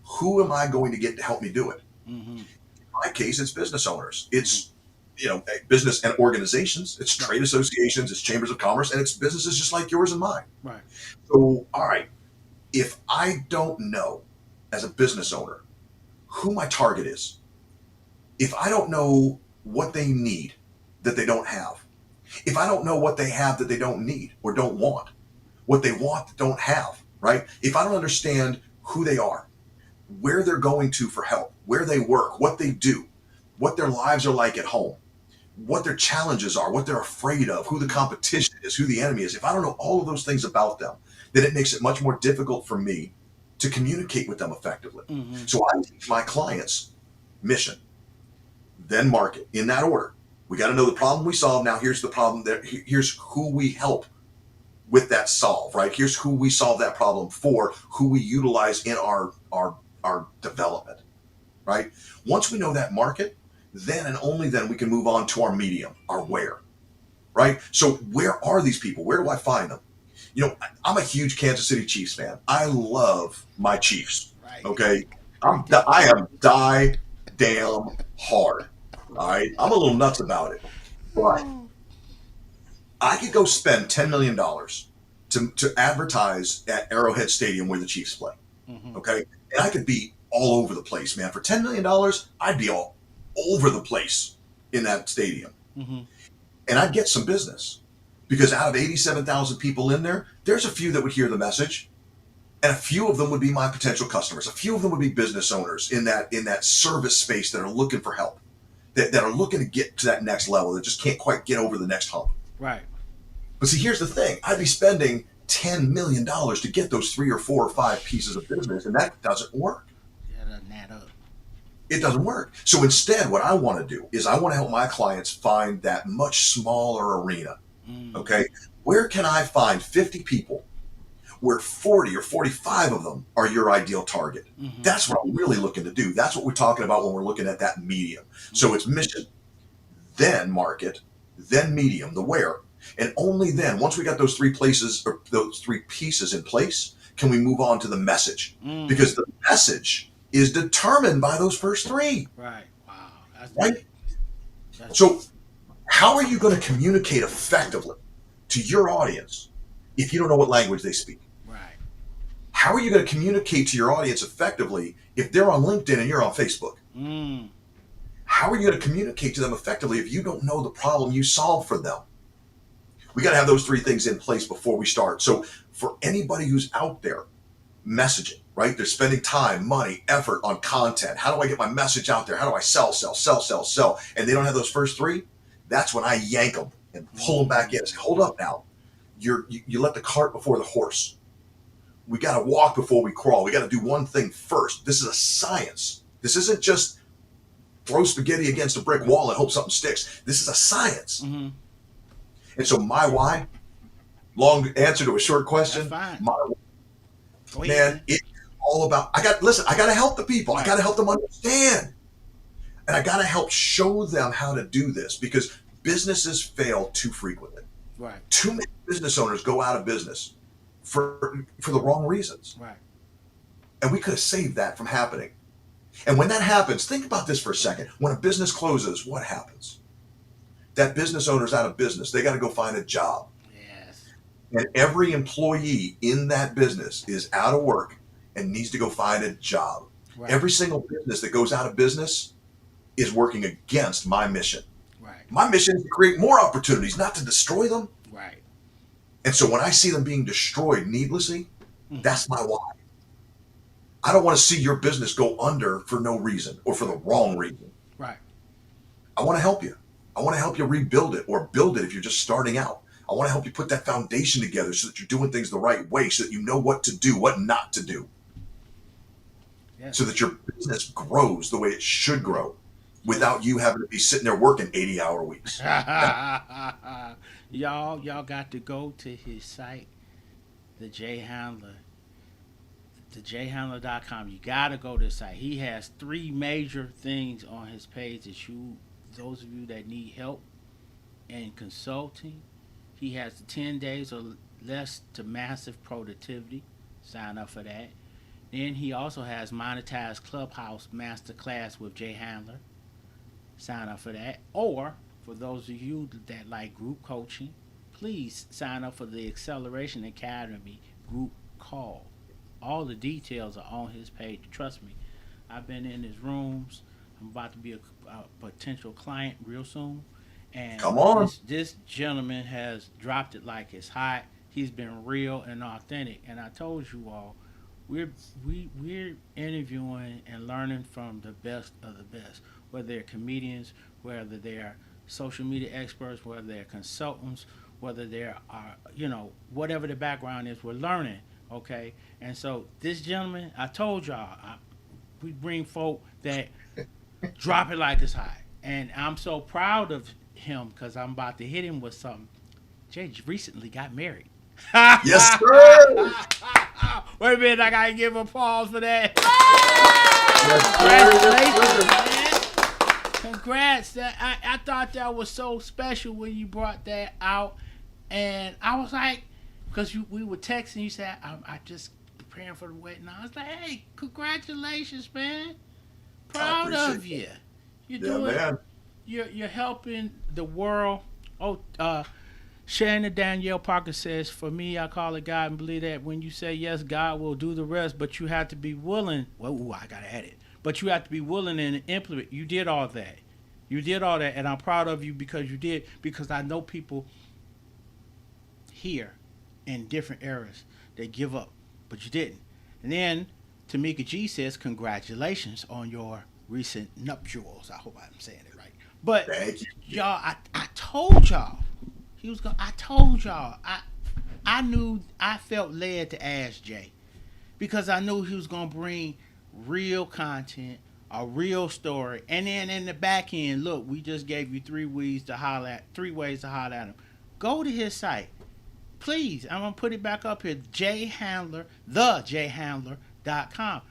Who am I going to get to help me do it? Mm-hmm. my case, it's business owners. It's business and organizations. It's trade associations. It's chambers of commerce, and it's businesses just like yours and mine. Right. So, all right, if I don't know as a business owner who my target is, if I don't know what they need that they don't have, if I don't know what they have that they don't need or don't want, what they want that don't have, right? If I don't understand who they are, where they're going to for help, where they work, what they do, what their lives are like at home, what their challenges are, what they're afraid of, who the competition is, who the enemy is, if I don't know all of those things about them, then it makes it much more difficult for me to communicate with them effectively. Mm-hmm. So I teach my clients mission, then market in that order. We got to know the problem we solve. Now here's the problem there. Here's who we help with that solve, right? Here's who we solve that problem for, who we utilize in our development, right? Once we know that market, then and only then we can move on to our medium, our where, right? So where are these people? Where do I find them? I'm a huge Kansas City Chiefs fan. I love my Chiefs. Right. Okay. I am die damn hard. All right. I'm a little nuts about it. But I could go spend $10 million to advertise at Arrowhead Stadium where the Chiefs play. Mm-hmm. Okay. And I could be all over the place, man. For $10 million, I'd be all over the place in that stadium. Mm-hmm. And I'd get some business. Because out of 87,000 people in there, there's a few that would hear the message, and a few of them would be my potential customers. A few of them would be business owners in that service space that are looking for help, that are looking to get to that next level, that just can't quite get over the next hump. Right. But see, here's the thing. I'd be spending $10 million to get those 3 or 4 or 5 pieces of business, and that doesn't work. That doesn't add up. It doesn't work. So instead, what I want to do is I want to help my clients find that much smaller arena. Okay, where can I find 50 people where 40 or 45 of them are your ideal target? Mm-hmm. That's what I'm really looking to do. That's what we're talking about when we're looking at that medium. So it's mission, then market, then medium, the where. And only then, once we got those 3 places or those 3 pieces in place, can we move on to the message. Because the message is determined by those first 3. Right. Wow. That's right? So how are you going to communicate effectively to your audience if you don't know what language they speak? Right. How are you going to communicate to your audience effectively if they're on LinkedIn and you're on Facebook? How are you going to communicate to them effectively if you don't know the problem you solve for them? We got to have those 3 things in place before we start. So for anybody who's out there messaging, right? They're spending time, money, effort on content. How do I get my message out there? How do I sell? And they don't have those first 3. That's when I yank them and pull them back in and say, hold up now. You let the cart before the horse. We got to walk before we crawl. We got to do one thing first. This is a science. This isn't just throw spaghetti against a brick wall and hope something sticks. This is a science. Mm-hmm. And so my why, long answer to a short question. That's fine. My why, man, it's all about, I got to help the people. Right. I got to help them understand. And I got to help show them how to do this because businesses fail too frequently. Right. Too many business owners go out of business for the wrong reasons. Right. And we could have saved that from happening. And when that happens, think about this for a second. When a business closes, what happens? That business owner's out of business. They got to go find a job. Yes. And every employee in that business is out of work and needs to go find a job. Right. Every single business that goes out of business is working against my mission. Right. My mission is to create more opportunities, not to destroy them. Right. And so when I see them being destroyed needlessly, that's my why. I don't want to see your business go under for no reason or for the wrong reason. Right. I want to help you. I want to help you rebuild it or build it if you're just starting out. I want to help you put that foundation together so that you're doing things the right way, so that you know what to do, what not to do. Yes. So that your business grows the way it should grow without you having to be sitting there working 80-hour weeks. Y'all got to go to his site, the Jay Handler, thejhandler.com. You got to go to his site. He has 3 major things on his page that those of you that need help in consulting. He has 10 days or less to massive productivity. Sign up for that. Then he also has Monetized Clubhouse Masterclass with Jay Handler. sign up for that. Or for those of you that like group coaching, please sign up for the Acceleration Academy group call. All the details are on his page. Trust me, I've been in his rooms. I'm about to be a potential client real soon, and Come on. this gentleman has dropped it like it's hot. He's been real and authentic, and I told you all, we're we're interviewing and learning from the best of the best, whether they're comedians, whether they're social media experts, whether they're consultants, whether they're whatever the background is, we're learning. Okay, and so this gentleman, I told y'all, we bring folk that drop it like it's hot, and I'm so proud of him because I'm about to hit him with something. Jay recently got married. Yes, sir. Wait a minute, I gotta give a pause for that. Yes, sir. Congratulations, man. Congrats. I thought that was so special when you brought that out. And I was like, because we were texting, you said, I just preparing for the wedding. I was like, hey, congratulations, man. I Proud of appreciate you. You're that. Yeah, doing, man. you're helping the world. Oh, Shannon Danielle Parker says, for me, I call it God and believe that when you say yes, God will do the rest, but you have to be willing. Well, ooh, I got to add it. But you have to be willing and implement. You did all that. You did all that, and I'm proud of you because you did, because I know people here in different eras that give up, but you didn't. And then Tamika G says, congratulations on your recent nuptials. I hope I'm saying it right. But Thank you. y'all, I told y'all he was gonna. I told y'all. I knew. I felt led to ask Jay because I knew he was gonna bring real content, a real story, and then in the back end, look, we just gave you three ways to holler at him. Go to his site, please. I'm gonna put it back up here. Jay Handler, thejhandler.com.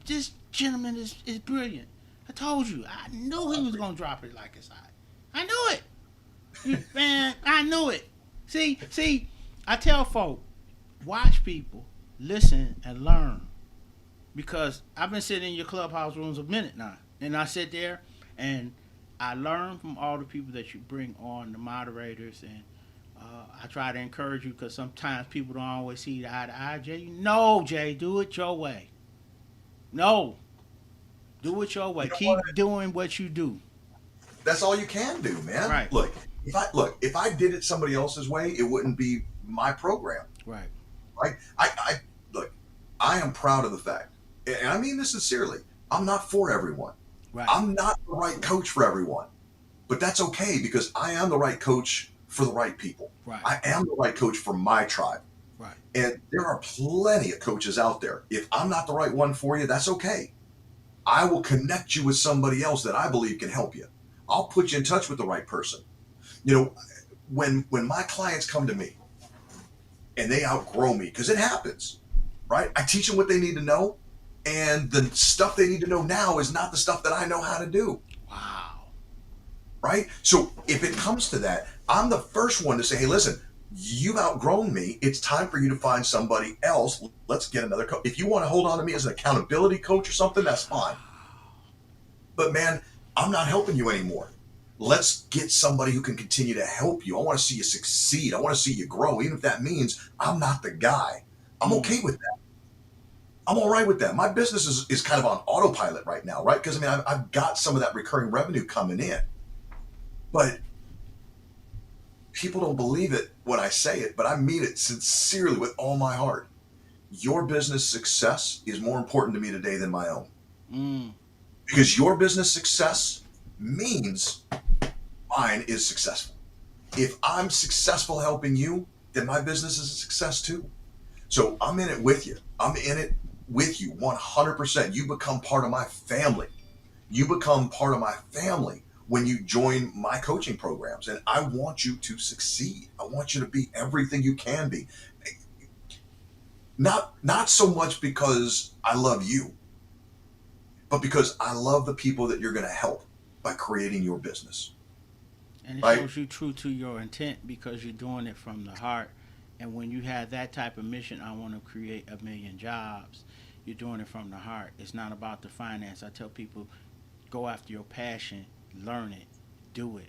This gentleman is brilliant. I told you. I knew he was gonna drop it like it's hot. I knew it. Man, I knew it. See, I tell folk, watch people, listen, and learn. Because I've been sitting in your clubhouse rooms a minute now. And I sit there and I learn from all the people that you bring on, the moderators. And I try to encourage you because sometimes people don't always see the eye to eye, Jay. No, Jay, do it your way. No, do it your way. You know Keep what? doing what you do. That's all you can do, man. Right, If I did it somebody else's way, it wouldn't be my program, right, right? I look. I am proud of the fact, and I mean this sincerely. I'm not for everyone. right, I'm not the right coach for everyone, but that's okay because I am the right coach for the right people. right, I am the right coach for my tribe. right. And there are plenty of coaches out there. If I'm not the right one for you, that's okay. I will connect you with somebody else that I believe can help you. I'll put you in touch with the right person. You know, when my clients come to me and they outgrow me, because it happens, right? I teach them what they need to know, and the stuff they need to know now is not the stuff that I know how to do, Wow. right? So if it comes to that, I'm the first one to say, hey, listen, you've outgrown me. It's time for you to find somebody else. Let's get another coach. If you want to hold on to me as an accountability coach or something, that's fine. But man, I'm not helping you anymore. Let's get somebody who can continue to help you. I want to see you succeed. I want to see you grow, even if that means I'm not the guy. I'm okay with that. I'm all right with that. My business is kind of on autopilot right now, right? Because I mean, I've got some of that recurring revenue coming in. But people don't believe it when I say it, but I mean it sincerely with all my heart. Your business success is more important to me today than my own. Mm. Because your business success means mine is successful. If I'm successful helping you, then my business is a success too. So I'm in it with you. I'm in it with you 100%. You become part of my family. You become part of my family when you join my coaching programs. And I want you to succeed. I want you to be everything you can be. Not so much because I love you, but because I love the people that you're going to help by creating your business. And it Right? shows you true to your intent because you're doing it from the heart. And when you have that type of mission, I want to create 1,000,000 jobs. You're doing it from the heart. It's not about the finance. I tell people, go after your passion learn it, do it,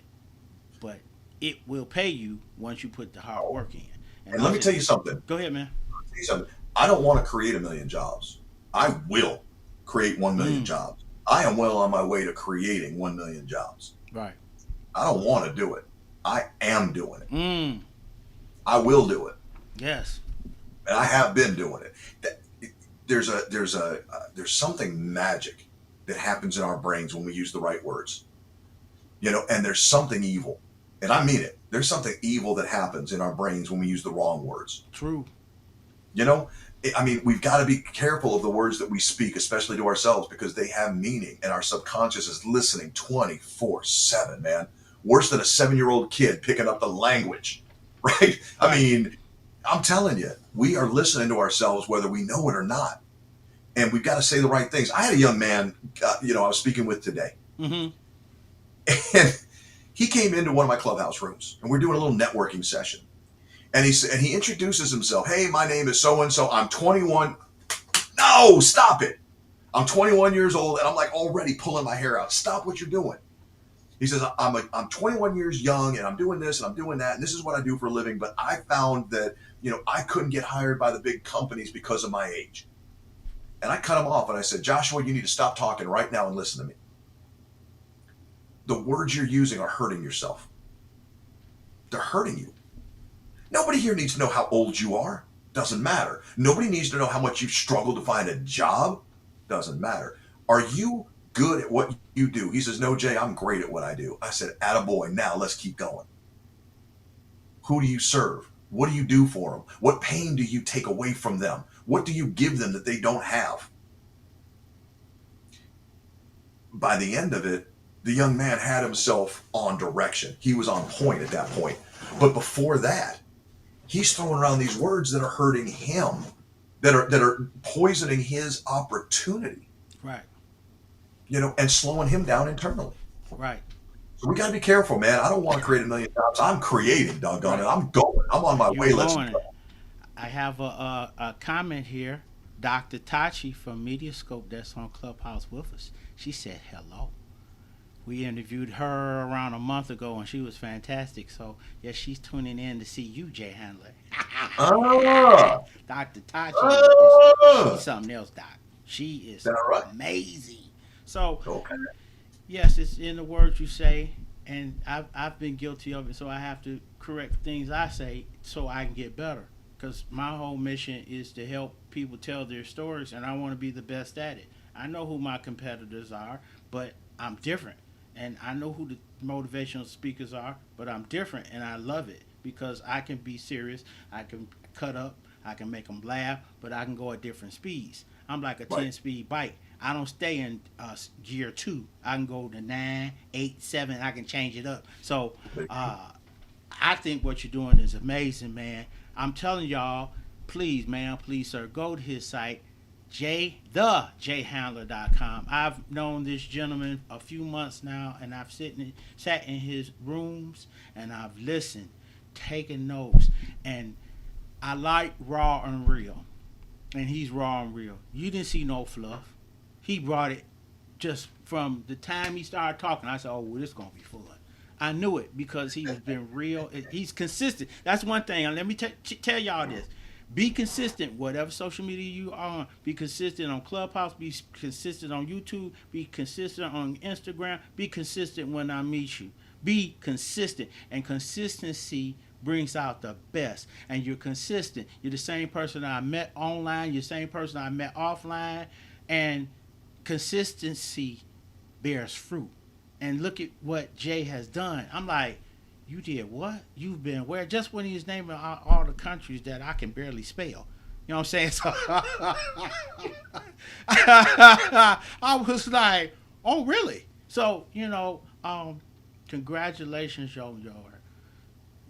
but it will pay you once you put the hard work in. And And let me tell you something. go ahead, man. Tell you something. I don't want to create a million jobs. I will create 1 million Mm, jobs. I am well on my way to creating 1 million jobs. right. I don't want to do it. I am doing it. Mm, I will do it, yes. and I have been doing it. There's something magic that happens in our brains when we use the right words. And there's something evil, and I mean it. There's something evil that happens in our brains when we use the wrong words. True. You know, I mean, we've got to be careful of the words that we speak, especially to ourselves, because they have meaning, and our subconscious is listening 24/7, man. Worse than a 7-year-old kid picking up the language, right? I Right. mean, I'm telling you, we are listening to ourselves whether we know it or not, and we've got to say the right things. I had a young man, I was speaking with today, Mm-hmm. and he came into one of my clubhouse rooms, and we're doing a little networking session. And he introduces himself. Hey, my name is so and so. I'm 21. No, stop it. I'm 21 years old, and I'm like already pulling my hair out. Stop what you're doing. He says, I'm 21 years young, and I'm doing this, and I'm doing that, and this is what I do for a living. But I found that I couldn't get hired by the big companies because of my age. And I cut him off, and I said, Joshua, you need to stop talking right now and listen to me. The words you're using are hurting yourself. They're hurting you. Nobody here needs to know how old you are. Doesn't matter. Nobody needs to know how much you've struggled to find a job. Doesn't matter. Are you good at what you do? He says, no, Jay, I'm great at what I do. I said, attaboy, now let's keep going. Who do you serve? What do you do for them? What pain do you take away from them? What do you give them that they don't have? By the end of it, the young man had himself on direction. He was on point at that point. But before that, he's throwing around these words that are hurting him, that are poisoning his opportunity, Right. and slowing him down internally. Right. So we got to be careful, man. I don't want to create a million jobs. I'm creating, doggone it. I'm going. I'm on my You're way. Let's going. go. I have a comment here. Dr. Tachi from Mediascope that's on Clubhouse with us. She said hello. We interviewed her around a month ago, and she was fantastic. So, yes, she's tuning in to see you, Jay Handler. Ah, Dr. Tachi ah. she's something else, Doc. She is That right? amazing. So, Okay. yes, it's in the words you say, and I've been guilty of it, so I have to correct things I say so I can get better. Because my whole mission is to help people tell their stories, and I want to be the best at it. I know who my competitors are, but I'm different. And I know who the motivational speakers are, but I'm different, and I love it because I can be serious. I can cut up. I can make them laugh, but I can go at different speeds. I'm like a Right. 10-speed bike. I don't stay in gear 2. I can go to 9, 8, 7. I can change it up. So uh, I think what you're doing is amazing, man. I'm telling y'all, please, man, please, sir, go to his site, thejhandler.com. I've known this gentleman a few months now, and I've sat in his rooms, and I've listened, taken notes, and I like raw and real, and he's raw and real. You didn't see no fluff. He brought it just from the time he started talking. I said, "Oh, well, this is gonna be fun." I knew it because he's been real. He's consistent. That's one thing. And let me tell y'all this: be consistent, whatever social media you are on. Be consistent on Clubhouse. Be consistent on YouTube. Be consistent on Instagram. Be consistent when I meet you. Be consistent, and consistency brings out the best. And you're consistent. You're the same person I met online. You're the same person I met offline, and consistency bears fruit. And look at what Jay has done. I'm like, you did what? You've been where? Just when he was naming all the countries that I can barely spell. You know what I'm saying? So I was like, oh, really? So, congratulations on your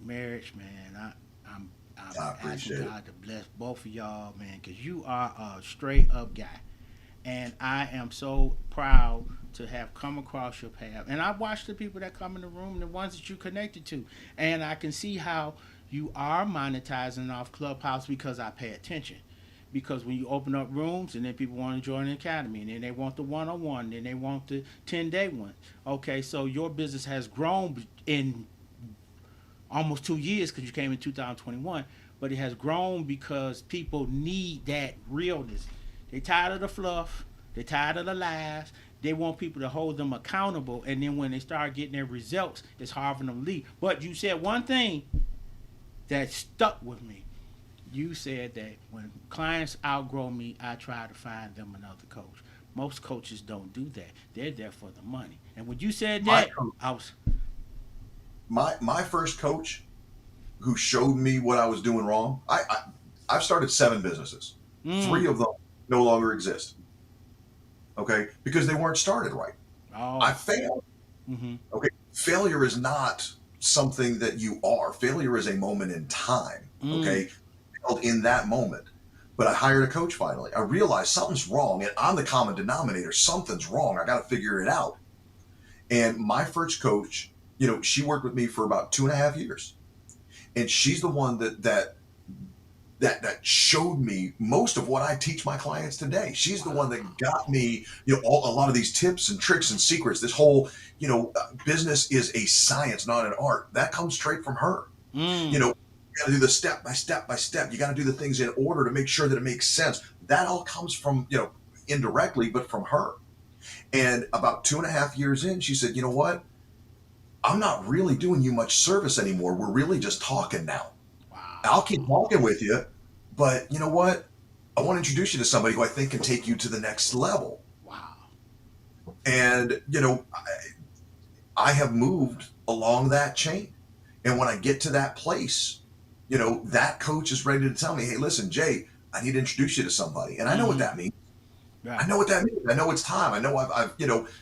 marriage, man. I'm I asking appreciate it. God to bless both of y'all, man, because you are a straight up guy. And I am so proud to have come across your path. And I've watched the people that come in the room, the ones that you connected to, and I can see how you are monetizing off Clubhouse because I pay attention. because when you open up rooms and then people want to join the academy and then they want the one-on-one, then they want the 10-day one. Okay, so your business has grown in almost 2 years because you came in 2021, but it has grown because people need that realness. They tired of the fluff. They tired of the lies. They want people to hold them accountable, and then when they start getting their results, it's hard for them to leave. But you said one thing that stuck with me. You said that when clients outgrow me, I try to find them another coach. Most coaches don't do that. They're there for the money. And when you said that, I was My first coach who showed me what I was doing wrong. I've started 7 businesses. 3 of them no longer exist. Okay, because they weren't started right. oh I failed. Okay, failure is not something that you are. Failure is a moment in time. Okay, failed in that moment. But I hired a coach finally. I realized something's wrong, and I'm the common denominator. Something's wrong. I got to figure it out. And my first coach, she worked with me for about 2.5 years, and she's the one that showed me most of what I teach my clients today. She's the one that got me, a lot of these tips and tricks and secrets. This whole, business is a science, not an art. That comes straight from her. You got to do the step by step by step. You got to do the things in order to make sure that it makes sense. That all comes from, indirectly, but from her. And about 2.5 years in, she said, you know what? I'm not really doing you much service anymore. We're really just talking now. wow. I'll keep talking with you, but you know what? I want to introduce you to somebody who I think can take you to the next level. Wow. And, I have moved along that chain. And when I get to that place, that coach is ready to tell me, hey, listen, Jay, I need to introduce you to somebody. And I know what that means. Yeah. I know what that means. I know it's time. I know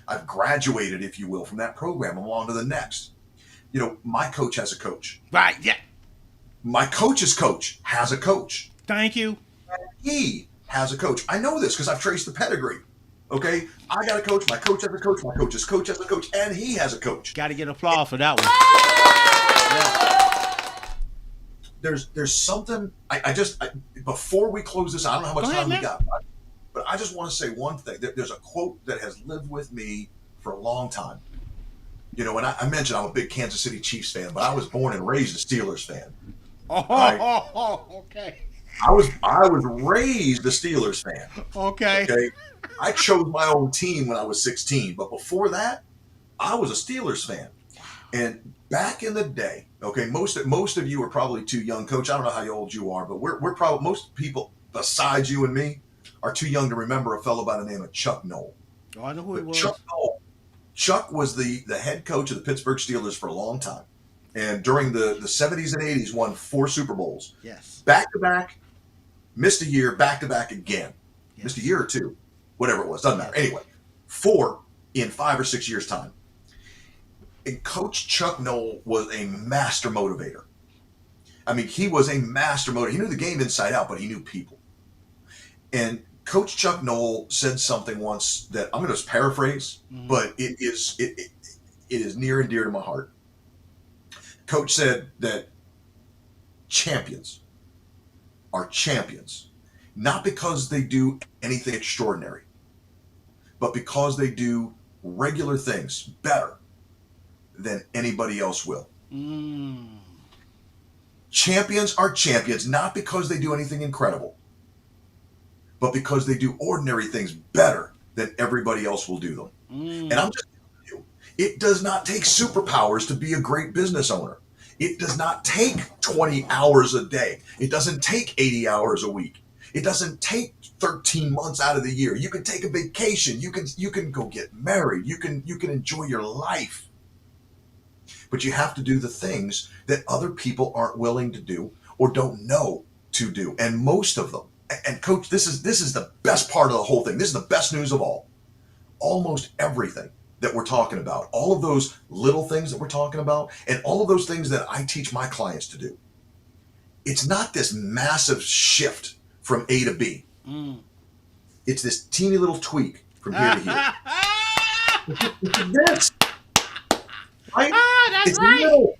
I've graduated, if you will, from that program. I'm on to the next. My coach has a coach. Right. Yeah. My coach's coach has a coach. Thank you. He has a coach. I know this because I've traced the pedigree. Okay, I got a coach. My coach has a coach. My coach's coach has a coach, and he has a coach. Got to get applause for that one. Yeah. There's something. Before we close this, I don't know how much time we got, but I just want to say one thing. There's a quote that has lived with me for a long time. And I mentioned I'm a big Kansas City Chiefs fan, but I was born and raised a Steelers fan. Okay. I was raised a Steelers fan. Okay. I chose my own team when I was 16, but before that, I was a Steelers fan. And back in the day, okay, most of you are probably too young, Coach. I don't know how old you are, but we're probably, most people besides you and me are too young to remember a fellow by the name of Chuck Noll. Oh, I know who he was. Chuck was the head coach of the Pittsburgh Steelers for a long time. And during the 70s and 80s, won 4 Super Bowls. Yes. Back to back, missed a year, back to back again. Yes. Missed a year or 2, whatever it was, doesn't matter. Anyway, 4 in 5 or 6 years' time. And Coach Chuck Noll was a master motivator. I mean, he was a master motivator. He knew the game inside out, but he knew people. And Coach Chuck Noll said something once that I'm going to just paraphrase, but it is near and dear to my heart. Coach said that champions are champions, not because they do anything extraordinary, but because they do regular things better than anybody else will. Champions are champions, not because they do anything incredible, but because they do ordinary things better than everybody else will do them. And I'm just telling you, it does not take superpowers to be a great business owner. It does not take 20 hours a day. It doesn't take 80 hours a week. It doesn't take 13 months out of the year. You can take a vacation. You can go get married. You can enjoy your life. But you have to do the things that other people aren't willing to do or don't know to do. And most of them, and Coach, this is the best part of the whole thing. This is the best news of all. Almost everything that we're talking about, all of those little things that we're talking about, and all of those things that I teach my clients to do, it's not this massive shift from A to B. It's this teeny little tweak from here to here. It's this. Right? That's it's right. little.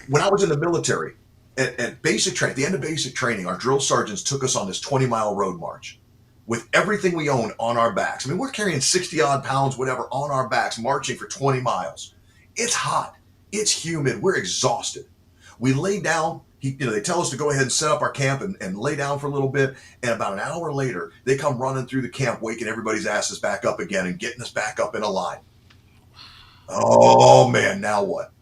When I was in the military, at basic training, at the end of basic training, our drill sergeants took us on this 20-mile road march with everything we own on our backs. I mean, we're carrying 60 odd pounds, whatever, on our backs, marching for 20 miles. It's hot. It's humid. We're exhausted. We lay down. They tell us to go ahead and set up our camp and lay down for a little bit. And about an hour later, they come running through the camp, waking everybody's asses back up again and getting us back up in a line. Oh, man, now what?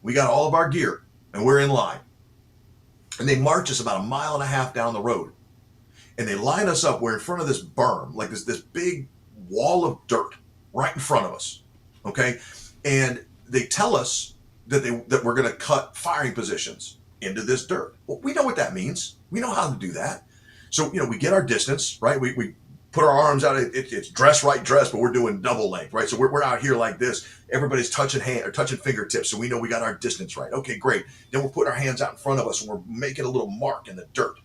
We got all of our gear, and we're in line. And they march us about a mile and a half down the road. And they line us up. We're in front of this berm, like this big wall of dirt right in front of us. Okay? And they tell us that we're going to cut firing positions into this dirt. Well, we know what that means. We know how to do that. So, we get our distance, right? We put our arms out. It's dress right dress, but we're doing double length, right? So we're out here like this. Everybody's touching fingertips, so we know we got our distance right. Okay, great. Then we're putting our hands out in front of us, and we're making a little mark in the dirt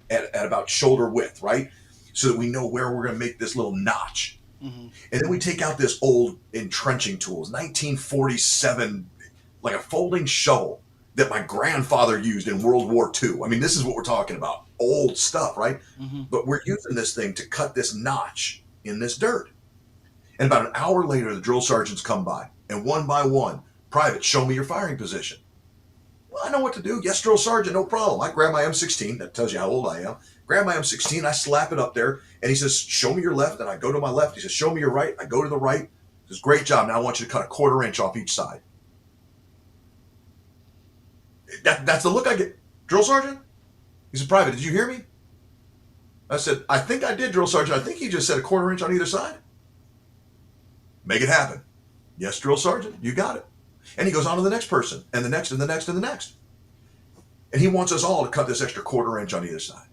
at about shoulder width, right? So that we know where we're going to make this little notch. Mm-hmm. And then we take out this old entrenching tools, 1947, like a folding shovel that my grandfather used in World War II. I mean, this is what we're talking about. Old stuff, right? Mm-hmm. But we're using this thing to cut this notch in this dirt. And about an hour later, the drill sergeants come by, and one by one, private, show me your firing position. Well, I know what to do. Yes, drill sergeant, no problem. I grab my M16. That tells you how old I am. Grab my M16. I slap it up there, and he says, show me your left. And I go to my left. He says, show me your right. I go to the right. He says, great job. Now I want you to cut a 1/4 inch off each side. That's the look I get. Drill sergeant? He said, private, did you hear me? I said, I think I did, drill sergeant. I think he just said a 1/4 inch on either side. Make it happen. Yes, drill sergeant, you got it. And he goes on to the next person, and the next, and the next, and the next. And he wants us all to cut this extra 1/4 inch on either side.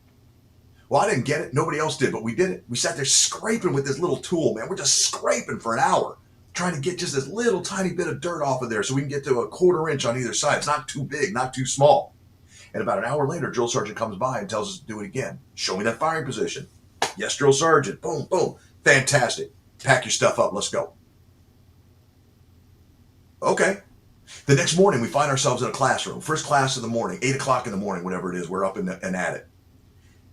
Well, I didn't get it. Nobody else did, but we did it. We sat there scraping with this little tool, man. We're just scraping for an hour, trying to get just this little tiny bit of dirt off of there so we can get to a 1/4 inch on either side. It's not too big, not too small. And about an hour later, drill sergeant comes by and tells us to do it again. Show me that firing position. Yes, drill sergeant. Boom, boom. Fantastic. Pack your stuff up. Let's go. Okay. The next morning, we find ourselves in a classroom. First class of the morning, 8 o'clock in the morning, whatever it is. We're up and at it.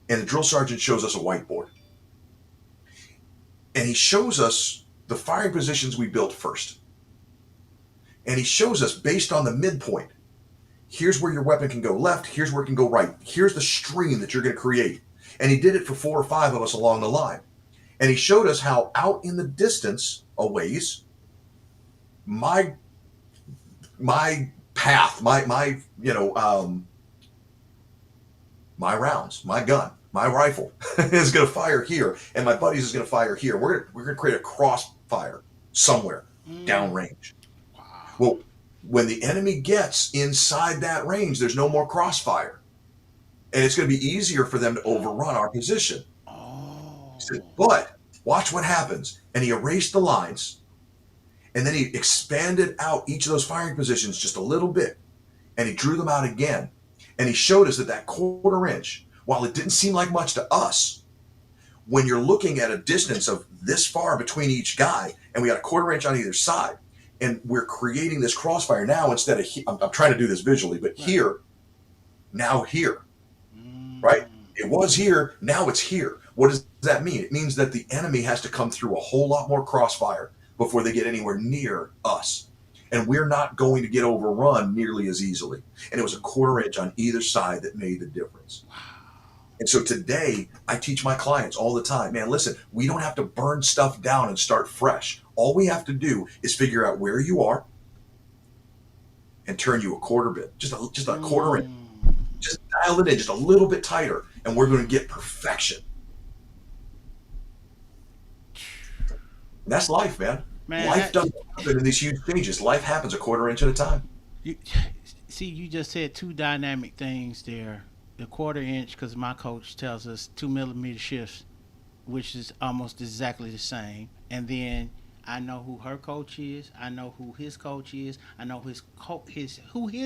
And the drill sergeant shows us a whiteboard. And he shows us the firing positions we built first. And he shows us based on the midpoint. Here's where your weapon can go left. Here's where it can go right. Here's the stream that you're going to create. And he did it for 4 or 5 of us along the line. And he showed us how out in the distance a ways, my path, my rounds, my gun, my rifle is going to fire here, and my buddies is going to fire here. We're going to create a crossfire somewhere downrange. Wow. Well, when the enemy gets inside that range, there's no more crossfire, and it's going to be easier for them to overrun our position. Oh. He said, but watch what happens, and he erased the lines. And then he expanded out each of those firing positions just a little bit. And he drew them out again. And he showed us that 1/4 inch, while it didn't seem like much to us, when you're looking at a distance of this far between each guy, and we got 1/4 inch on either side, and we're creating this crossfire now instead of, I'm trying to do this visually, but here, now here, right? It was here, now it's here. What does that mean? It means that the enemy has to come through a whole lot more crossfire before they get anywhere near us. And we're not going to get overrun nearly as easily. And it was 1/4 inch on either side that made the difference. Wow. And so today, I teach my clients all the time, man, listen, we don't have to burn stuff down and start fresh. All we have to do is figure out where you are and turn you a 1/4 bit, just a 1/4 inch. Just dial it in just a little bit tighter, and we're going to get perfection. That's life, man. Life doesn't happen in these huge changes. Life happens 1/4 inch at a time. You just said 2 dynamic things there. The 1/4 inch, because my coach tells us 2mm shifts, which is almost exactly the same. And then I know who her coach is. I know who his coach is. I know who his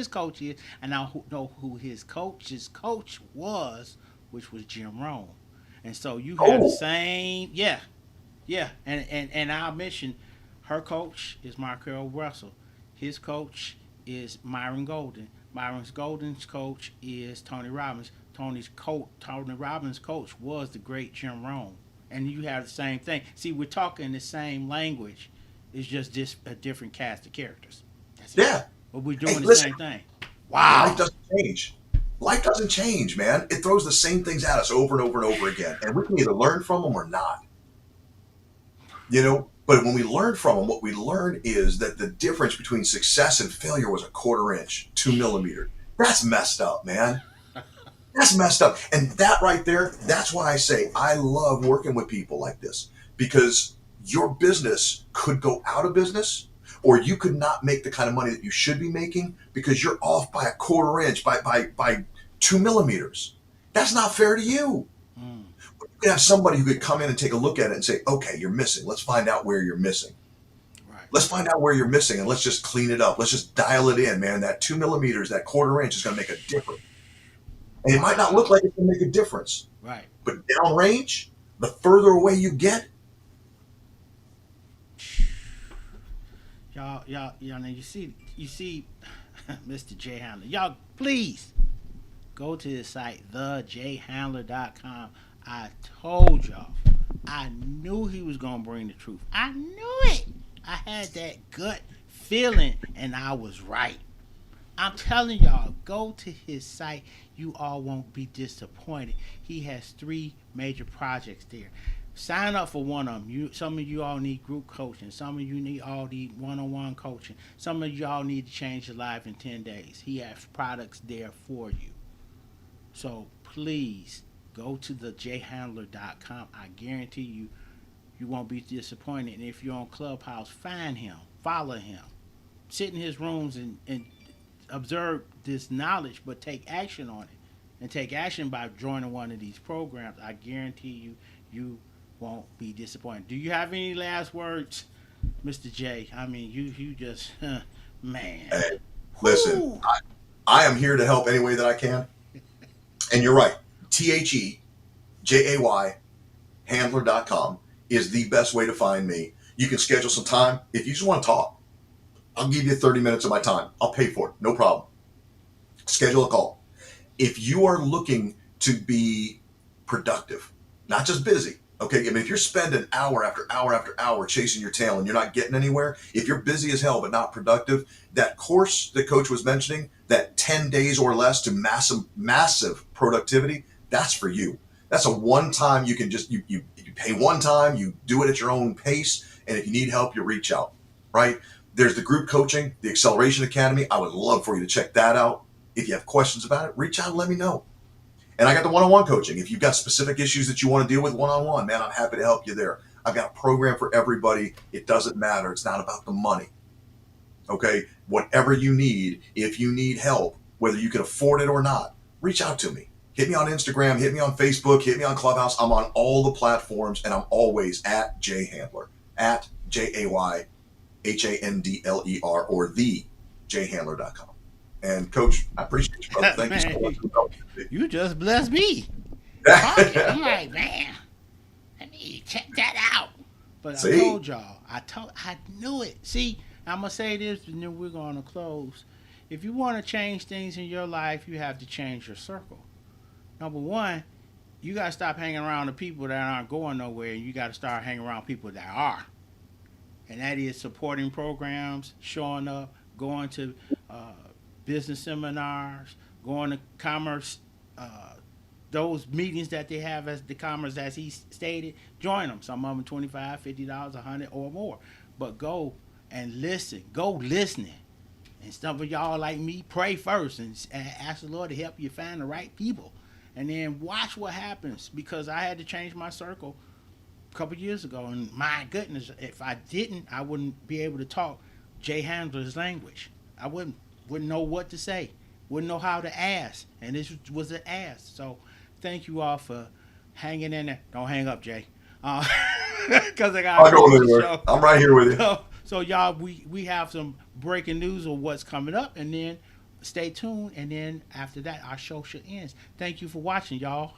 coach is. And I know who his coach's coach was, which was Jim Rome. And so you have the same, yeah. And I'll mention her coach is Markel Russell. His coach is Myron Golden. Myron's Golden's coach is Tony Robbins. Tony Robbins' coach was the great Jim Rohn, and you have the same thing. See, we're talking the same language. It's just a different cast of characters. That's it. Yeah. But we're Hey, doing the listen, same thing. life Wow. doesn't change. Life doesn't change, man. It throws the same things at us over and over and over again, and we can either learn from them or not. You know, but when we learn from them, what we learn is that the difference between success and failure was a quarter inch, 2 millimeters. That's messed up, man. That's messed up. And that right there, that's why I say I love working with people like this, because your business could go out of business, or you could not make the kind of money that you should be making because you're off by a quarter inch, by 2 millimeters. That's not fair to you. Mm, You could have somebody who could come in and take a look at it and say, okay, you're missing. Let's find out where you're missing. right. Let's find out where you're missing and let's just clean it up. Let's just dial it in, man. That 2 millimeters, that quarter inch is going to make a difference. And it might not look like it's going to make a difference, Right. but downrange, the further away you get, Y'all. Now you see, Mr. J Handler. Y'all, please go to his site, thejhandler.com. I told y'all, I knew he was gonna bring the truth. I knew it. I had that gut feeling, and I was right. I'm telling y'all, go to his site. You all won't be disappointed. He has 3 major projects there. Sign up for one of them. Some of you all need group coaching. Some of you need one-on-one coaching. Some of you all need to change your life in 10 days. He has products there for you. So please go to thejhandler.com. I guarantee you won't be disappointed. And if you're on Clubhouse, find him, follow him, sit in his rooms and observe this knowledge, but take action on it. And take action by joining one of these programs. I guarantee you won't be disappointed. Do you have any last words, Mr. J? I mean, you just, man. hey, listen, Whew. I am here to help any way that I can. And you're right. THEJAY handler.com is the best way to find me. You can schedule some time. If you just want to talk, I'll give you 30 minutes of my time. I'll pay for it. No problem. Schedule a call. If you are looking to be productive, not just busy, okay? I mean, if you're spending hour after hour after hour chasing your tail and you're not getting anywhere, if you're busy as hell but not productive, that course that Coach was mentioning, that 10 days or less to massive productivity, that's for you. That's a one time. You can just you pay one time, you do it at your own pace, and if you need help, you reach out, right? There's the group coaching, the Acceleration Academy. I would love for you to check that out. If you have questions about it, reach out and let me know. And I got the one-on-one coaching. If you've got specific issues that you want to deal with one-on-one, man, I'm happy to help you there. I've got a program for everybody. It doesn't matter. It's not about the money. Okay? Whatever you need, if you need help, whether you can afford it or not, reach out to me. Hit me on Instagram, hit me on Facebook, hit me on Clubhouse. I'm on all the platforms, and I'm always at J Handler, at JAYHANDLER, or thejhandler.com. And Coach, I appreciate you, brother. Thank you so much for helping me. You just blessed me. I'm like, man, let me check that out. But I See? told y'all, I knew it. See, I'm gonna say this, and then we're gonna close. If you want to change things in your life, you have to change your circle. Number one, you gotta stop hanging around the people that aren't going nowhere, and you gotta start hanging around people that are. And that is supporting programs, showing up, going to business seminars, going to commerce, those meetings that they have as the commerce, as he stated, join them. Some of them $25, $50, $100 or more. But go and listen. Go listening. And some of y'all like me, pray first and ask the Lord to help you find the right people. And then watch what happens, because I had to change my circle a couple years ago. And my goodness, if I didn't, I wouldn't be able to talk Jay Handler's language. I wouldn't know what to say, wouldn't know how to ask, and this was an ask. So thank you all for hanging in there. Don't hang up, Jay, because I got I'm going the anywhere. show. I'm right here with you. So y'all, we have some breaking news of what's coming up, and then stay tuned, and then after that our show should end. Thank you for watching, y'all.